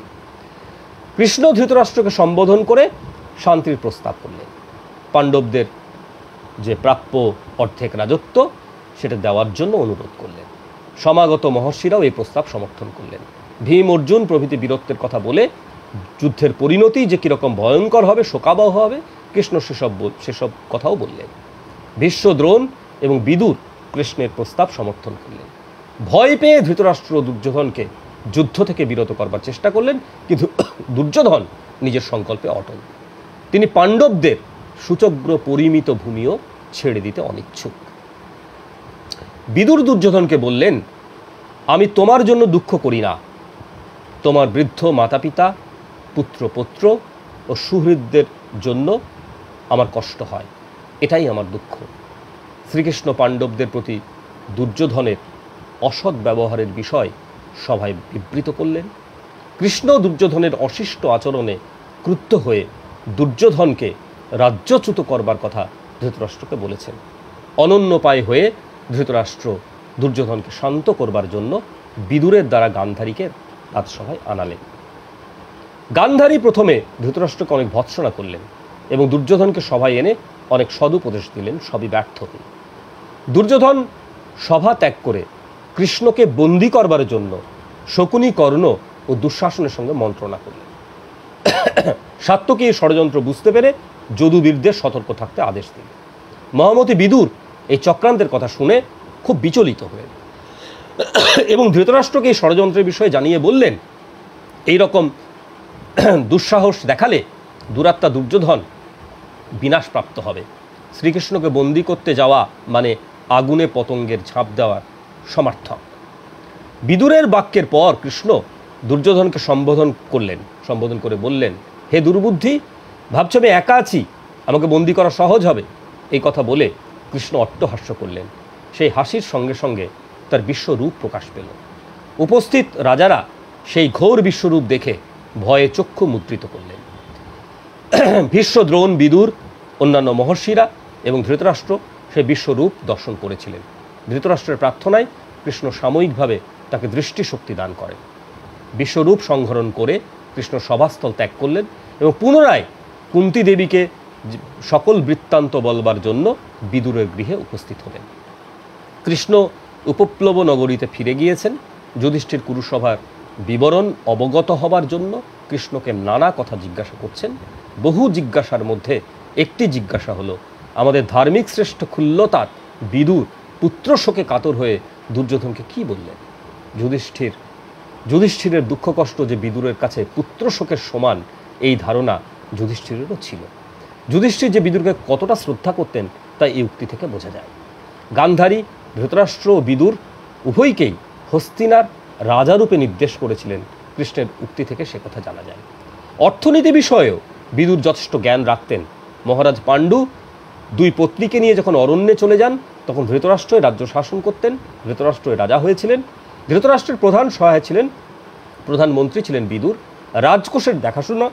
কৃষ্ণ ধৃতরাষ্ট্রকে সম্বোধন করে শান্তির প্রস্তাব করলেন। পাণ্ডবদের যে প্রাপ্য অর্ধেক রাজত্ব সেটা দেওয়ার জন্য অনুরোধ করলেন। সমাগত মহর্ষিরাও এই প্রস্তাব সমর্থন করলেন। ভীম অর্জুন প্রভৃতি বীরত্বের কথা বলে যুদ্ধের পরিণতি যে কীরকম ভয়ঙ্কর হবে, শোকাবহ হবে, কৃষ্ণ সেসব কথাও বললেন। ভীষ্ম, দ্রোণ এবং বিদুর কৃষ্ণের প্রস্তাব সমর্থন করলেন। ভয় পেয়ে ধৃতরাষ্ট্র দুর্যোধনকে যুদ্ধ থেকে বিরত করবার চেষ্টা করলেন, কিন্তু দুর্যোধন নিজের সংকল্পে অটল। তিনি পাণ্ডবদের সুচগ্র পরিমিত ভূমিও ছেড়ে দিতে অনিচ্ছুক। বিদুর দুর্যোধনকে বললেন, আমি তোমার জন্য দুঃখ করি না, তোমার বৃদ্ধ মাতা পিতা, পুত্র পৌত্র ও সুহৃদদের জন্য আমার কষ্ট হয়, এটাই আমার দুঃখ। শ্রীকৃষ্ণ পাণ্ডবদের প্রতি দুর্যোধনের অসৎ ব্যবহারের বিষয় সভায় বিবৃত করলেন। কৃষ্ণ দুর্যোধনের অশিষ্ট আচরণে ক্রুদ্ধ হয়ে দুর্যোধনকে রাজ্যচ্যুত করবার কথা ধৃতরাষ্ট্রকে বলেছেন। অনন্যপায় হয়ে ধৃতরাষ্ট্র দুর্যোধনকে শান্ত করবার জন্য বিদুরের দ্বারা গান্ধারীকে রাজসভায় আনালেন। গান্ধারী প্রথমে ধৃতরাষ্ট্রকে অনেক ভৎসনা করলেন এবং দুর্যোধনকে সভায় এনে অনেক সদুপদেশ দিলেন, সবই ব্যর্থ হল। দুর্যোধন সভা ত্যাগ করে কৃষ্ণকে বন্দী করবার জন্য শকুনি, কর্ণ ও দুঃশাসনের সঙ্গে মন্ত্রণা করলেন। সাত্যকী এই ষড়যন্ত্র বুঝতে পেরে যদুবীরদের সতর্ক থাকতে আদেশ দিলেন। মহামতি বিদুর এই চক্রান্তের কথা শুনে খুব বিচলিত হলেন এবং ধৃতরাষ্ট্রকে এই ষড়যন্ত্রের বিষয়ে জানিয়ে বললেন, এই রকম দুঃসাহস দেখালে দুরাত্মা দুর্যোধন বিনাশপ্রাপ্ত হবে। শ্রীকৃষ্ণকে বন্দী করতে যাওয়া মানে আগুনে পতঙ্গের ঝাঁপ দেওয়ার সমার্থক। বিদুরের বাক্যের পর কৃষ্ণ দুর্যোধনকে সম্বোধন করে বললেন, হে দুর্বুদ্ধি, ভাবছ আমি একা আছি, আমাকে বন্দী করা সহজ হবে? এই কথা বলে কৃষ্ণ অট্টহাস্য করলেন। সেই হাসির সঙ্গে সঙ্গে তার বিশ্বরূপ প্রকাশ পেল। উপস্থিত রাজারা সেই ঘোর বিশ্বরূপ দেখে ভয়ে চক্ষু মুদ্রিত করলেন। ভীষ্ম, দ্রোণ, বিদুর, অন্যান্য মহর্ষিরা এবং ধৃতরাষ্ট্র সেই বিশ্বরূপ দর্শন করেছিলেন। ধৃতরাষ্ট্রের প্রার্থনায় কৃষ্ণ সাময়িকভাবে তাকে দৃষ্টিশক্তি দান করেন। বিশ্বরূপ সংহরণ করে কৃষ্ণ সভাস্থল ত্যাগ করলেন এবং পুনরায় কুন্তী দেবীকে সকল বৃত্তান্ত বলবার জন্য বিদুরের গৃহে উপস্থিত হলেন। কৃষ্ণ উপপ্লব নগরীতে ফিরে গিয়েছেন। যুধিষ্ঠির কুরুসভার বিবরণ অবগত হবার জন্য কৃষ্ণকে নানা কথা জিজ্ঞাসা করছেন। বহু জিজ্ঞাসার মধ্যে একটি জিজ্ঞাসা হলো, আমাদের ধার্মিক শ্রেষ্ঠ ক্ষুল্লতার বিদুর পুত্র শোকে কাতর হয়ে দুর্যোধনকে কি বললেন? যুধিষ্ঠিরের দুঃখ কষ্ট যে বিদুরের কাছে পুত্র শোকের সমান, এই ধারণা যুধিষ্ঠিরেরও ছিল। যুধিষ্ঠির যে বিদুরকে কতটা শ্রদ্ধা করতেন তা এই উক্তি থেকে বোঝা যায়। গান্ধারী, ধৃতরাষ্ট্র ও বিদুর উভয়কেই হস্তিনার রাজারূপে নির্দেশ করেছিলেন। কৃষ্ণের উক্তি থেকে সে কথা জানা যায়। অর্থনীতি বিষয়েও বিদুর যথেষ্ট জ্ঞান রাখতেন। মহারাজ পাণ্ডু দুই পত্নীকে নিয়ে যখন অরণ্যে চলে যান, তখন ধৃতরাষ্ট্রই রাজ্য শাসন করতেন। ধৃতরাষ্ট্রই রাজা হয়েছিলেন। ধৃতরাষ্ট্রের প্রধান সহায় ছিলেন, প্রধানমন্ত্রী ছিলেন বিদুর। রাজকোষের দেখাশোনা,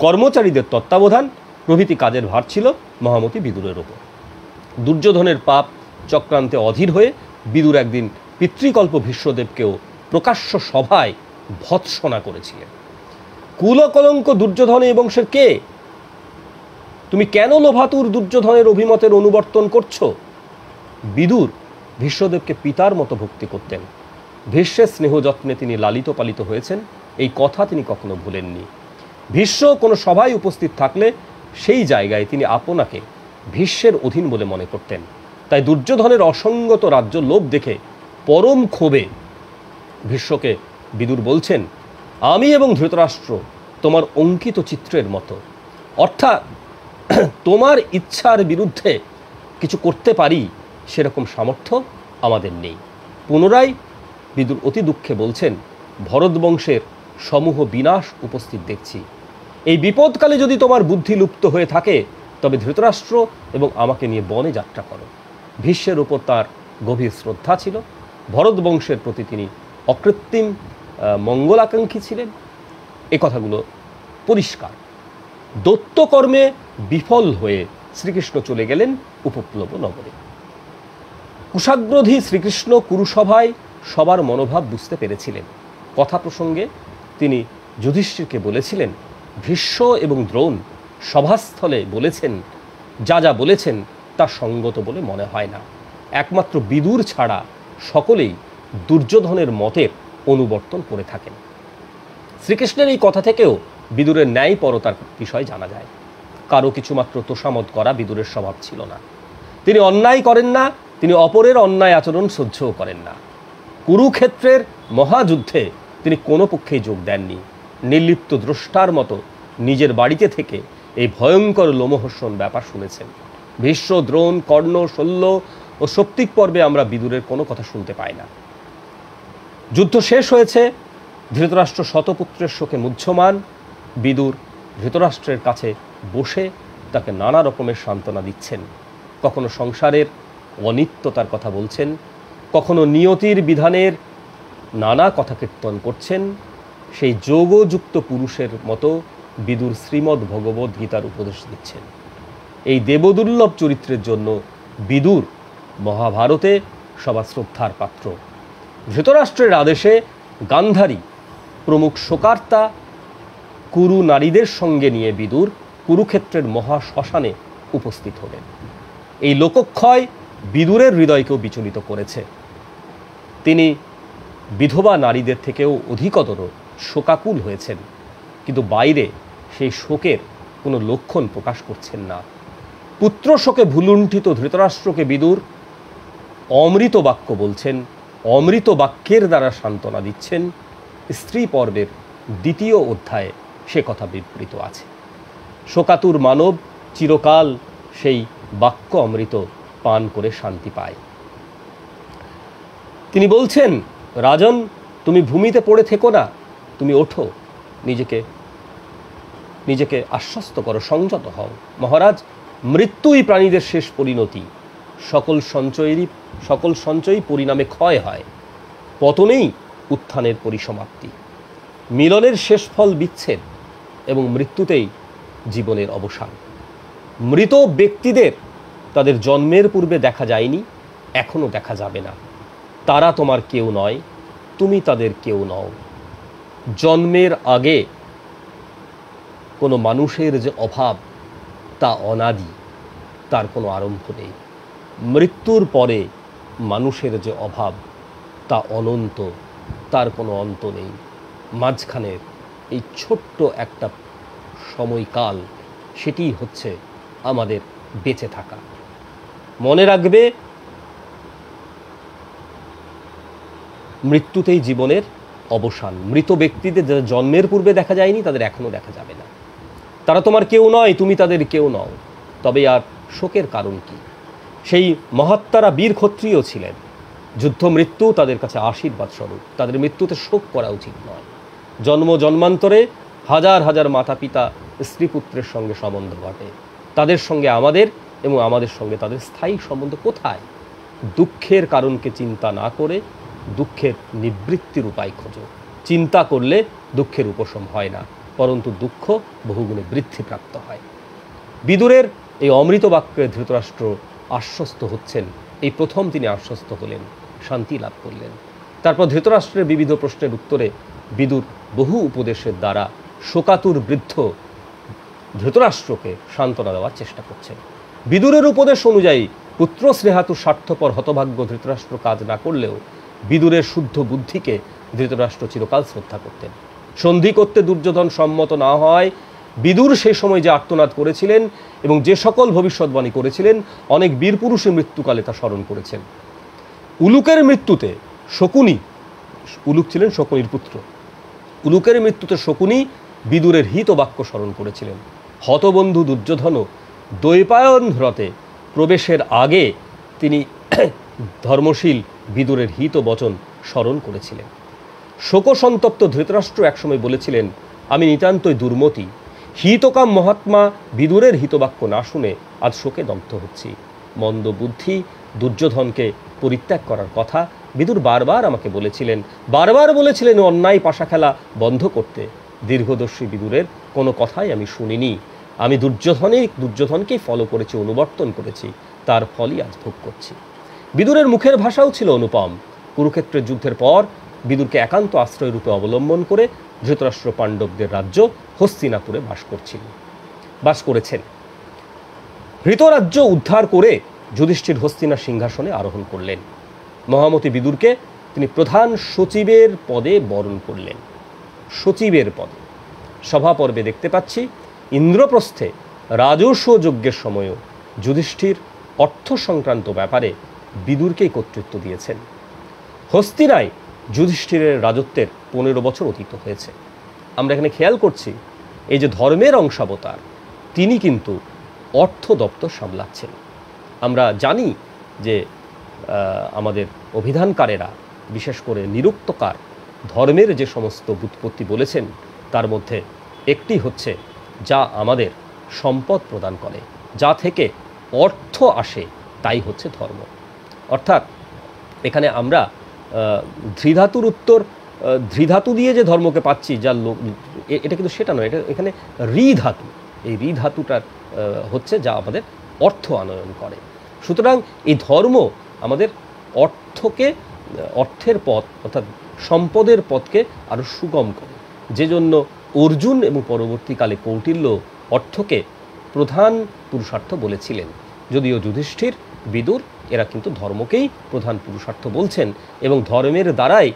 কর্মচারীদের তত্ত্বাবধান প্রভৃতি কাজের ভার ছিল মহামতি বিদুরের ওপর। দুর্যোধনের পাপ চক্রান্তে অধীর হয়ে বিদুর একদিন পিতৃকল্প ভীষ্মদেবকেও প্রকাশ্য সভায় ভৎসনা করেছিলেন। কুলকলঙ্ক দুর্যোধন এই বংশের কে? তুমি কেন লোভাতুর দুর্যোধনের অভিমতের অনুবর্তন করছো? বিদুর ভীষ্মদেবকে পিতার মতো ভক্তি করতেন। ভীষ্মের স্নেহ যত্নে তিনি লালিত পালিত হয়েছেন, এই কথা তিনি কখনো ভুলেননি। ভীষ্ম কোনো সভায় উপস্থিত থাকলে সেই জায়গায় তিনি আপনাকে ভীষ্মের অধীন বলে মনে করতেন। তাই দুর্যোধনের অসঙ্গত রাজ্য লোভ দেখে পরম ক্ষোভে ভীষ্মকে বিদুর বলছেন, আমি এবং ধৃতরাষ্ট্র তোমার অঙ্কিত চিত্রের মতো, অর্থাৎ তোমার ইচ্ছার বিরুদ্ধে কিছু করতে পারি সেরকম সামর্থ্য আমাদের নেই। পুনরায় বিদুর অতি দুঃখে বলছেন, ভরতবংশের সমূহ বিনাশ উপস্থিত দেখছি। এই বিপদকালে যদি তোমার বুদ্ধি লুপ্ত হয়ে থাকে, তবে ধৃতরাষ্ট্র এবং আমাকে নিয়ে বনে যাত্রা করো। ভীষ্মের ওপর তার গভীর শ্রদ্ধা ছিল। ভরতবংশের প্রতি তিনি অকৃত্রিম মঙ্গলাকাঙ্ক্ষী ছিলেন। এ কথাগুলো পরিষ্কার। দত্তকর্মে বিফল হয়ে শ্রীকৃষ্ণ চলে গেলেন উপপ্লব নগরে। কুশাগ্রধী শ্রীকৃষ্ণ কুরুসভায় সবার মনোভাব বুঝতে পেরেছিলেন। কথা প্রসঙ্গে তিনি যুধিষ্ঠিরকে বলেছিলেন, ভীষ্ম এবং দ্রোণ সভাস্থলে বলেছেন, যা যা বলেছেন তা সঙ্গত বলে মনে হয় না। একমাত্র বিদুর ছাড়া সকলেই দুর্যোধনের মতের অনুবর্তন করে থাকেন। শ্রীকৃষ্ণের এই কথা থেকেও বিদুরের ন্যায়পরতার বিষয় জানা যায়। কারো কিছুমাত্র তোষামত করা বিদুরের স্বভাব ছিল না। তিনি অন্যায় করেন না, তিনি অপরের অন্যায় আচরণ সহ্যও করেন না। কুরুক্ষেত্রের মহাযুদ্ধে তিনি কোনো পক্ষেই যোগ দেননি। নির্লিপ্ত দ্রষ্টার মতো নিজের বাড়িতে থেকে এই ভয়ঙ্কর লোমহর্ষণ ব্যাপার শুনেছেন। ভীষ্ম, দ্রোণ, কর্ণ, শল্য ও সৌপ্তিক পর্বে আমরা বিদুরের কোনো কথা শুনতে পাই না। যুদ্ধ শেষ হয়েছে, ধৃতরাষ্ট্র শতপুত্রের শোকে মুহ্যমান। বিদুর ধৃতরাষ্ট্রের কাছে বসে তাকে নানা রকমের সান্ত্বনা দিচ্ছেন। কখনো সংসারের অনিত্যতার কথা বলছেন, কখনো নিয়তির বিধানের নানা কথা কীর্তন করছেন। সেই যোগযুক্ত পুরুষের মতো বিদুর শ্রীমদ্ ভগবদ্ গীতার উপদেশ দিচ্ছেন। এই দেবদুর্লভ চরিত্রের জন্য বিদুর মহাভারতে সবার শ্রদ্ধার পাত্র। ধৃতরাষ্ট্রের আদেশে গান্ধারী প্রমুখ শোকার্তা কুরু নারীদের সঙ্গে নিয়ে বিদুর কুরুক্ষেত্রের মহাশ্মশানে উপস্থিত হলেন। এই লোকক্ষয় বিদুরের হৃদয়কেও বিচলিত করেছে। তিনি বিধবা নারীদের থেকেও অধিকতর শোকাকুল হয়েছেন, কিন্তু বাইরে সেই শোকের কোনো লক্ষণ প্রকাশ করছেন না। পুত্র শোকে ভুলুণ্ঠিত ধৃতরাষ্ট্রকে বিদুর অমৃত বাক্য বলছেন, অমৃত বাক্যের দ্বারা সান্ত্বনা দিচ্ছেন। স্ত্রী পর্বের 2য় অধ্যায়ে সে কথা বিবৃত আছে। শোকাতুর মানব চিরকাল সেই বাক্য অমৃত পান করে শান্তি পায়। তিনি বলছেন, রাজন, তুমি ভূমিতে পড়ে থেকো না, তুমি ওঠো, নিজেকে আশ্বস্ত করো, সংযত হও। মহারাজ, মৃত্যুই প্রাণীদের শেষ পরিণতি। সকল সঞ্চয়ই পরিণামে ক্ষয় হয়, পতনেই উত্থানের পরিসমাপ্তি। মিলনের শেষ ফল বিচ্ছেদ এবং মৃত্যুতেই জীবনের অবসান। মৃত ব্যক্তিদের তাদের জন্মের পূর্বে দেখা যায়নি, এখনো দেখা যাবে না। তারা তোমার কেউ নয়, তুমি তাদের কেউ নও। জন্মের আগে কোনো মানুষের যে অভাব তা অনাদি, তার কোনো আরম্ভ নেই। মৃত্যুর পরে মানুষের যে অভাব তা অনন্ত, তার কোনো অন্ত নেই। মাঝখানের এই ছোট্ট একটা সময়কাল, সেটিই হচ্ছে আমাদের বেঁচে থাকা। মনে রাখবে, মৃত্যুতেই জীবনের অবসান। মৃত ব্যক্তিদের যারা জন্মের পূর্বে দেখা যায়নি, তাদের এখনো দেখা যাবে না। তারা তোমার কেউ নয়, তুমি তাদের কেউ নও। তবে আর শোকের কারণ কি? সেই মহাত্মারা বীর ক্ষত্রিয় ছিলেন। যুদ্ধ মৃত্যু তাদের কাছে আশীর্বাদ স্বরূপ। তাদের মৃত্যুতে শোক করা উচিত নয়। জন্ম জন্মান্তরে হাজার হাজার মাতা পিতা স্ত্রী পুত্রের সঙ্গে সম্বন্ধ ঘটে। তাদের সঙ্গে আমাদের এবং আমাদের সঙ্গে তাদের স্থায়ী সম্বন্ধ কোথায়? দুঃখের কারণকে চিন্তা না করে দুঃখের নিবৃত্তির উপায় খোঁজো। চিন্তা করলে দুঃখের উপশম হয় না, পরন্তু দুঃখ বহুগুণে বৃদ্ধিপ্রাপ্ত হয়। বিদুরের এই অমৃত বাক্যে ধৃতরাষ্ট্র আশ্বস্ত হচ্ছেন। এই প্রথম তিনি আশ্বস্ত হলেন, শান্তি লাভ করলেন। তারপর ধৃতরাষ্ট্রের বিবিধ প্রশ্নের উত্তরে বিদুর বহু উপদেশের দ্বারা শোকাতুর বৃদ্ধ ধৃতরাষ্ট্রকে সান্ত্বনা দেওয়ার চেষ্টা করছেন। বিদুরের উপদেশ অনুযায়ী পুত্র স্নেহাতু স্বার্থপর হতভাগ্য ধৃতরাষ্ট্র কাজ না করলেও বিদুরের শুদ্ধ বুদ্ধিকে ধৃতরাষ্ট্র চিরকাল শ্রদ্ধা করতেন। সন্ধি করতে দুর্যোধন সম্মত না হয়, বিদুর সেই সময় যে আর্তনাদ করেছিলেন এবং যে সকল ভবিষ্যৎবাণী করেছিলেন, অনেক বীর পুরুষের মৃত্যুকালে তা স্মরণ করেছেন। উলুকের মৃত্যুতে শকুনি, উলুক ছিলেন শকুনির পুত্র, উলুকের মৃত্যুতে শকুনি বিদুরের হিত বাক্য স্মরণ করেছিলেন। হতবন্ধু দুর্যোধনও দ্বৈপায়ন হ্রদে প্রবেশের আগে তিনি ধর্মশীল বিদুরের হিত বচন স্মরণ করেছিলেন। শোকসন্তপ্ত ধৃতরাষ্ট্র একসময় বলেছিলেন, আমি নিতান্তই দুর্মতি, হিতকাম মহাত্মা বিদুরের হিতবাক্য না শুনে আজ শোকে দগ্ধ হচ্ছি। মন্দ বুদ্ধি দুর্যোধনকে পরিত্যাগ করার কথা বিদুর বারবার আমাকে বলেছিলেন, অন্যায় পাশা খেলা বন্ধ করতে। দীর্ঘদর্শী বিদুরের কোনো কথাই আমি শুনিনি। আমি দুর্যোধনকেই ফলো করেছি, অনুবর্তন করেছি, তার ফলই আজ ভোগ করছি। বিদুরের মুখের ভাষাও ছিল অনুপম। কুরুক্ষেত্রের যুদ্ধের পর বিদুরকে একান্ত আশ্রয় রূপে অবলম্বন করে ধৃতরাষ্ট্র পাণ্ডবদের রাজ্য হস্তিনাপুরে বাস করেছেন। হৃতরাজ্য উদ্ধার করে যুধিষ্ঠির হস্তিনার সিংহাসনে আরোহণ করলেন। মহামতি বিদুরকে তিনি প্রধান সচিবের পদে বরণ করলেন। সচিবের পদে সভাপর্বে দেখতে পাচ্ছি ইন্দ্রপ্রস্থে রাজস্ব যজ্ঞের সময়ও যুধিষ্ঠির অর্থ সংক্রান্ত ব্যাপারে বিদুরকেই কর্তৃত্ব দিয়েছেন। হস্তিনায় যুধিষ্ঠিরের রাজত্বের 15 বছর অতীত হয়েছে। আমরা এখানে খেয়াল করছি এই যে ধর্মের অংশাবতার তিনি কিন্তু অর্থ দপ্তর সামলাচ্ছেন। আমরা জানি যে আমাদের অভিধানকারেরা বিশেষ করে নিরুক্তকার ধর্মের যে সমস্ত ব্যুৎপত্তি বলেছেন তার মধ্যে একটি হচ্ছে যা আমাদের সম্পদ প্রদান করে, যা থেকে অর্থ আসে তাই হচ্ছে ধর্ম। অর্থাৎ এখানে আমরা ধৃধাতুর উত্তর ধৃধাতু দিয়ে যে ধর্মকে পাচ্ছি, যা এটা কিন্তু সেটা নয়, এটা এখানে ঋধাতু, এই ঋধাতুটার হচ্ছে যা আমাদের অর্থ আনয়ন করে। সুতরাং এই ধর্ম আমাদের অর্থের পথ অর্থাৎ সম্পদের পথকে আরও সুগম করে, যে জন্য অর্জুন এবং পরবর্তীকালে কৌটিল্য অর্থকে প্রধান পুরুষার্থ বলেছিলেন। যদিও যুধিষ্ঠির, বিদুর এরা কিন্তু ধর্মকেই প্রধান পুরুষার্থ বলছেন এবং ধর্মের দ্বারাই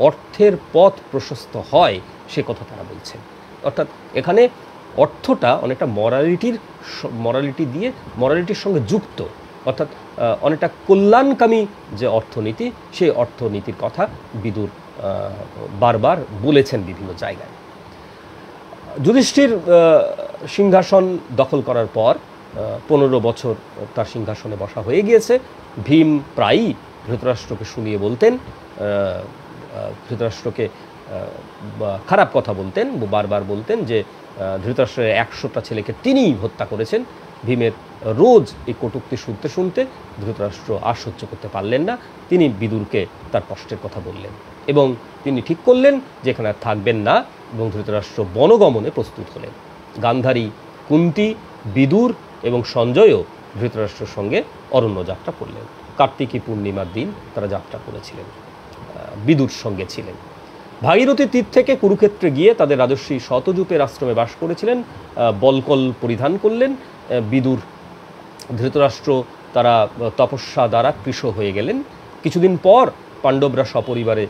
অর্থের পথ প্রশস্ত হয় সে কথা তারা বলছেন। অর্থাৎ এখানে অর্থটা অনেকটা মরালিটির সঙ্গে যুক্ত, অর্থাৎ অনেকটা কল্যাণকামী যে অর্থনীতি, সেই অর্থনীতির কথা বিদুর বারবার বলেছেন বিভিন্ন জায়গায়। যুধিষ্ঠির সিংহাসন দখল করার পর 15 বছর তার সিংহাসনে বসা হয়ে গিয়েছে। ভীম প্রায়ই ধৃতরাষ্ট্রকে শুনিয়ে বলতেন, ধৃতরাষ্ট্রকে খারাপ কথা বলতেন, বারবার বলতেন যে ধৃতরাষ্ট্রের 100টা ছেলেকে তিনিই হত্যা করেছেন। ভীমের রোজ এই কটূক্তি শুনতে শুনতে ধৃতরাষ্ট্র আর সহ্য করতে পারলেন না। তিনি বিদুরকে তার কষ্টের কথা বললেন এবং তিনি ঠিক করলেন যে এখানে আর থাকবেন না এবং ধৃতরাষ্ট্র বনগমনে প্রস্তুত হলেন। গান্ধারী, কুন্তী, বিদুর এবং সঞ্জয়ও ধৃতরাষ্ট্রের সঙ্গে অরণ্য যাত্রা করলেন। কার্তিকী পূর্ণিমার দিন তারা যাত্রা করেছিলেন, বিদুর সঙ্গে ছিলেন। ভাগীরথী তীর থেকে কুরুক্ষেত্রে গিয়ে তাদের রাজর্ষি শতযূপের আশ্রমে বাস করেছিলেন, বলকল পরিধান করলেন। বিদুর, ধৃতরাষ্ট্র তারা তপস্যা দ্বারা কৃশ হয়ে গেলেন। কিছুদিন পর পাণ্ডবরা সপরিবারে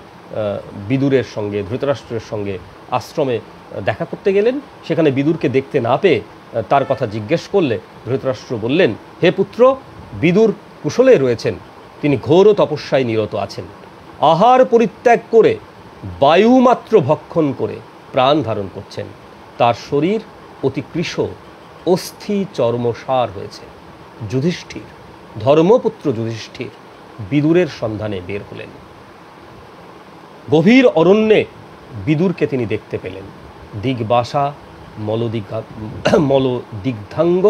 বিদুরের সঙ্গে, ধৃতরাষ্ট্রের সঙ্গে আশ্রমে দেখা করতে গেলেন। সেখানে বিদুরকে দেখতে না পেয়ে তার কথা জিজ্ঞেস করলে ধৃতরাষ্ট্র বললেন, হে পুত্র, বিদুর কুশলে রয়েছেন, তিনি ঘোর তপস্যায় নিরত আছেন। আহার পরিত্যাগ করে বায়ুমাত্র ভক্ষণ করে প্রাণ ধারণ করছেন। তার শরীর অতি কৃশ, অস্থি চর্মসার হয়েছে। যুধিষ্ঠির, ধর্মপুত্র যুধিষ্ঠির বিদুরের সন্ধানে বের হলেন। গভীর অরণ্যে বিদুরকে তিনি দেখতে পেলেন। দিগবাসা, মলদিগ্ধাঙ্গ,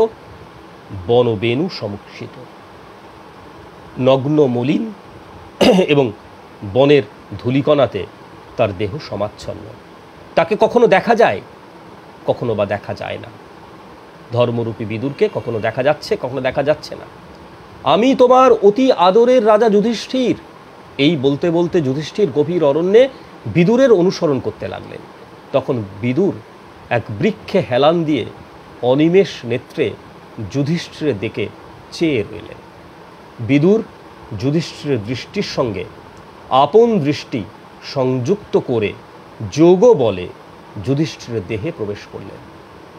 বনবেণু সমুক্ষিত, নগ্ন মলিন এবং বনের ধূলিকণাতে তার দেহ সমাচ্ছন্ন। তাকে কখনো দেখা যায়, কখনো বা দেখা যায় না। ধর্মরূপী বিদুরকে কখনো দেখা যাচ্ছে, কখনো দেখা যাচ্ছে না। আমি তোমার অতি আদরের রাজা যুধিষ্ঠির, এই বলতে বলতে যুধিষ্ঠির গভীর অরণ্যে বিদুরের অনুসরণ করতে লাগলেন। তখন বিদুর এক বৃক্ষে হেলান দিয়ে অনিমেষ নেত্রে যুধিষ্ঠিরের দিকে চেয়ে রইলেন। বিদুর যুধিষ্ঠিরের দৃষ্টির সঙ্গে আপন দৃষ্টি সংযুক্ত করে যোগ বলে যুধিষ্ঠিরের দেহে প্রবেশ করলেন।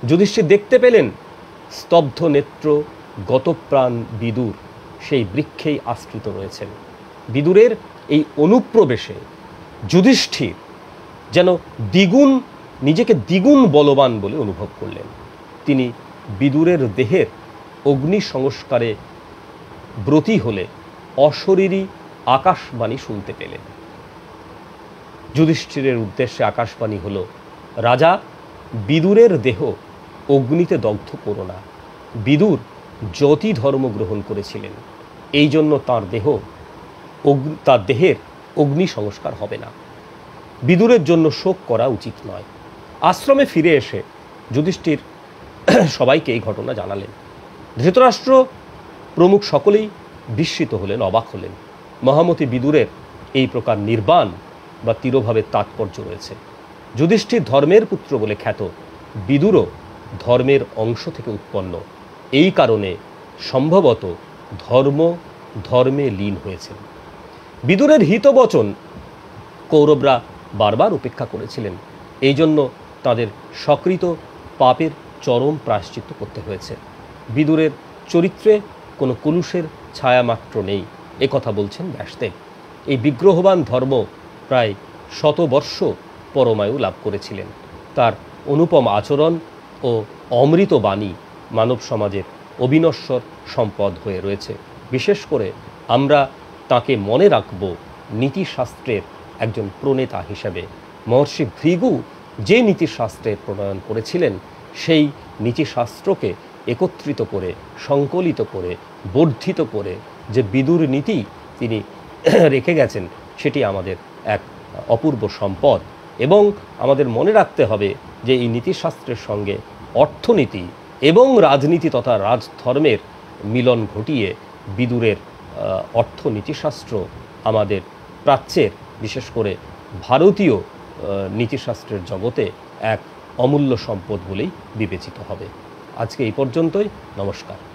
যুধিষ্ঠির দেখতে পেলেন স্তব্ধ নেত্র গতপ্রাণ বিদুর সেই বৃক্ষেই আশ্রিত রয়েছেন। বিদুরের এই অনুপ্রবেশে যুধিষ্ঠির যেন নিজেকে দ্বিগুণ বলবান বলে অনুভব করলেন। তিনি বিদুরের দেহের অগ্নি সংস্কারে ব্রতী হলে অশরীরী আকাশবাণী শুনতে পেলেন। যুধিষ্ঠিরের উদ্দেশ্যে আকাশবাণী হল, রাজা, বিদুরের দেহ অগ্নিতে দগ্ধ করো না। বিদুর জ্যোতি ধর্ম গ্রহণ করেছিলেন, এই জন্য তার দেহের অগ্নি সংস্কার হবে না। বিদুরের জন্য শোক করা উচিত নয়। আশ্রমে ফিরে এসে যুধিষ্ঠির সবাইকে এই ঘটনা জানালেন। ধৃতরাষ্ট্র প্রমুখ সকলেই বিস্মিত হলেন, অবাক হলেন। মহামতি বিদুরের এই প্রকার নির্বাণ বা তিরোভাবের তাৎপর্য রয়েছে। যুধিষ্ঠির ধর্মের পুত্র বলে খ্যাত, বিদুরও ধর্মের অংশ থেকে উৎপন্ন। এই কারণে সম্ভবত ধর্মে লীন হয়েছেন। বিদুরের হিতবচন কৌরবরা বারবার উপেক্ষা করেছিলেন। এই জন্য তাদের সকৃত পাপের চরম প্রায়শ্চিত্ত করতে হয়েছে। বিদুরের চরিত্রে কোনো কুলুষের ছায়ামাত্র নেই, এ কথা বলছেন ব্যাসদেব। এই বিগ্রহবান ধর্ম প্রায় শতবর্ষ পরমায়ু লাভ করেছিলেন। তার অনুপম আচরণ ও অমৃত বাণী মানব সমাজের অবিনশ্বর সম্পদ হয়ে রয়েছে। বিশেষ করে আমরা তাকে মনে রাখব নীতিশাস্ত্রের একজন প্রণেতা হিসেবে। মহর্ষি ভৃগু যে নীতিশাস্ত্রের প্রণয়ন করেছিলেন, সেই নীতিশাস্ত্রকে একত্রিত করে, সংকলিত করে, বর্ধিত করে যে বিদুর নীতি তিনি রেখে গেছেন, সেটি আমাদের এক অপূর্ব সম্পদ। এবং আমাদের মনে রাখতে হবে যে এই নীতিশাস্ত্রের সঙ্গে অর্থনীতি এবং রাজনীতি তথা রাজধর্মের মিলন ঘটিয়ে বিদুরের অর্থনীতিশাস্ত্র আমাদের প্রাচ্যের, বিশেষ করে ভারতীয় নীতিশাস্ত্রের জগতে এক অমূল্য সম্পদ বলেই বিবেচিত হবে। আজকে এই পর্যন্তই। নমস্কার।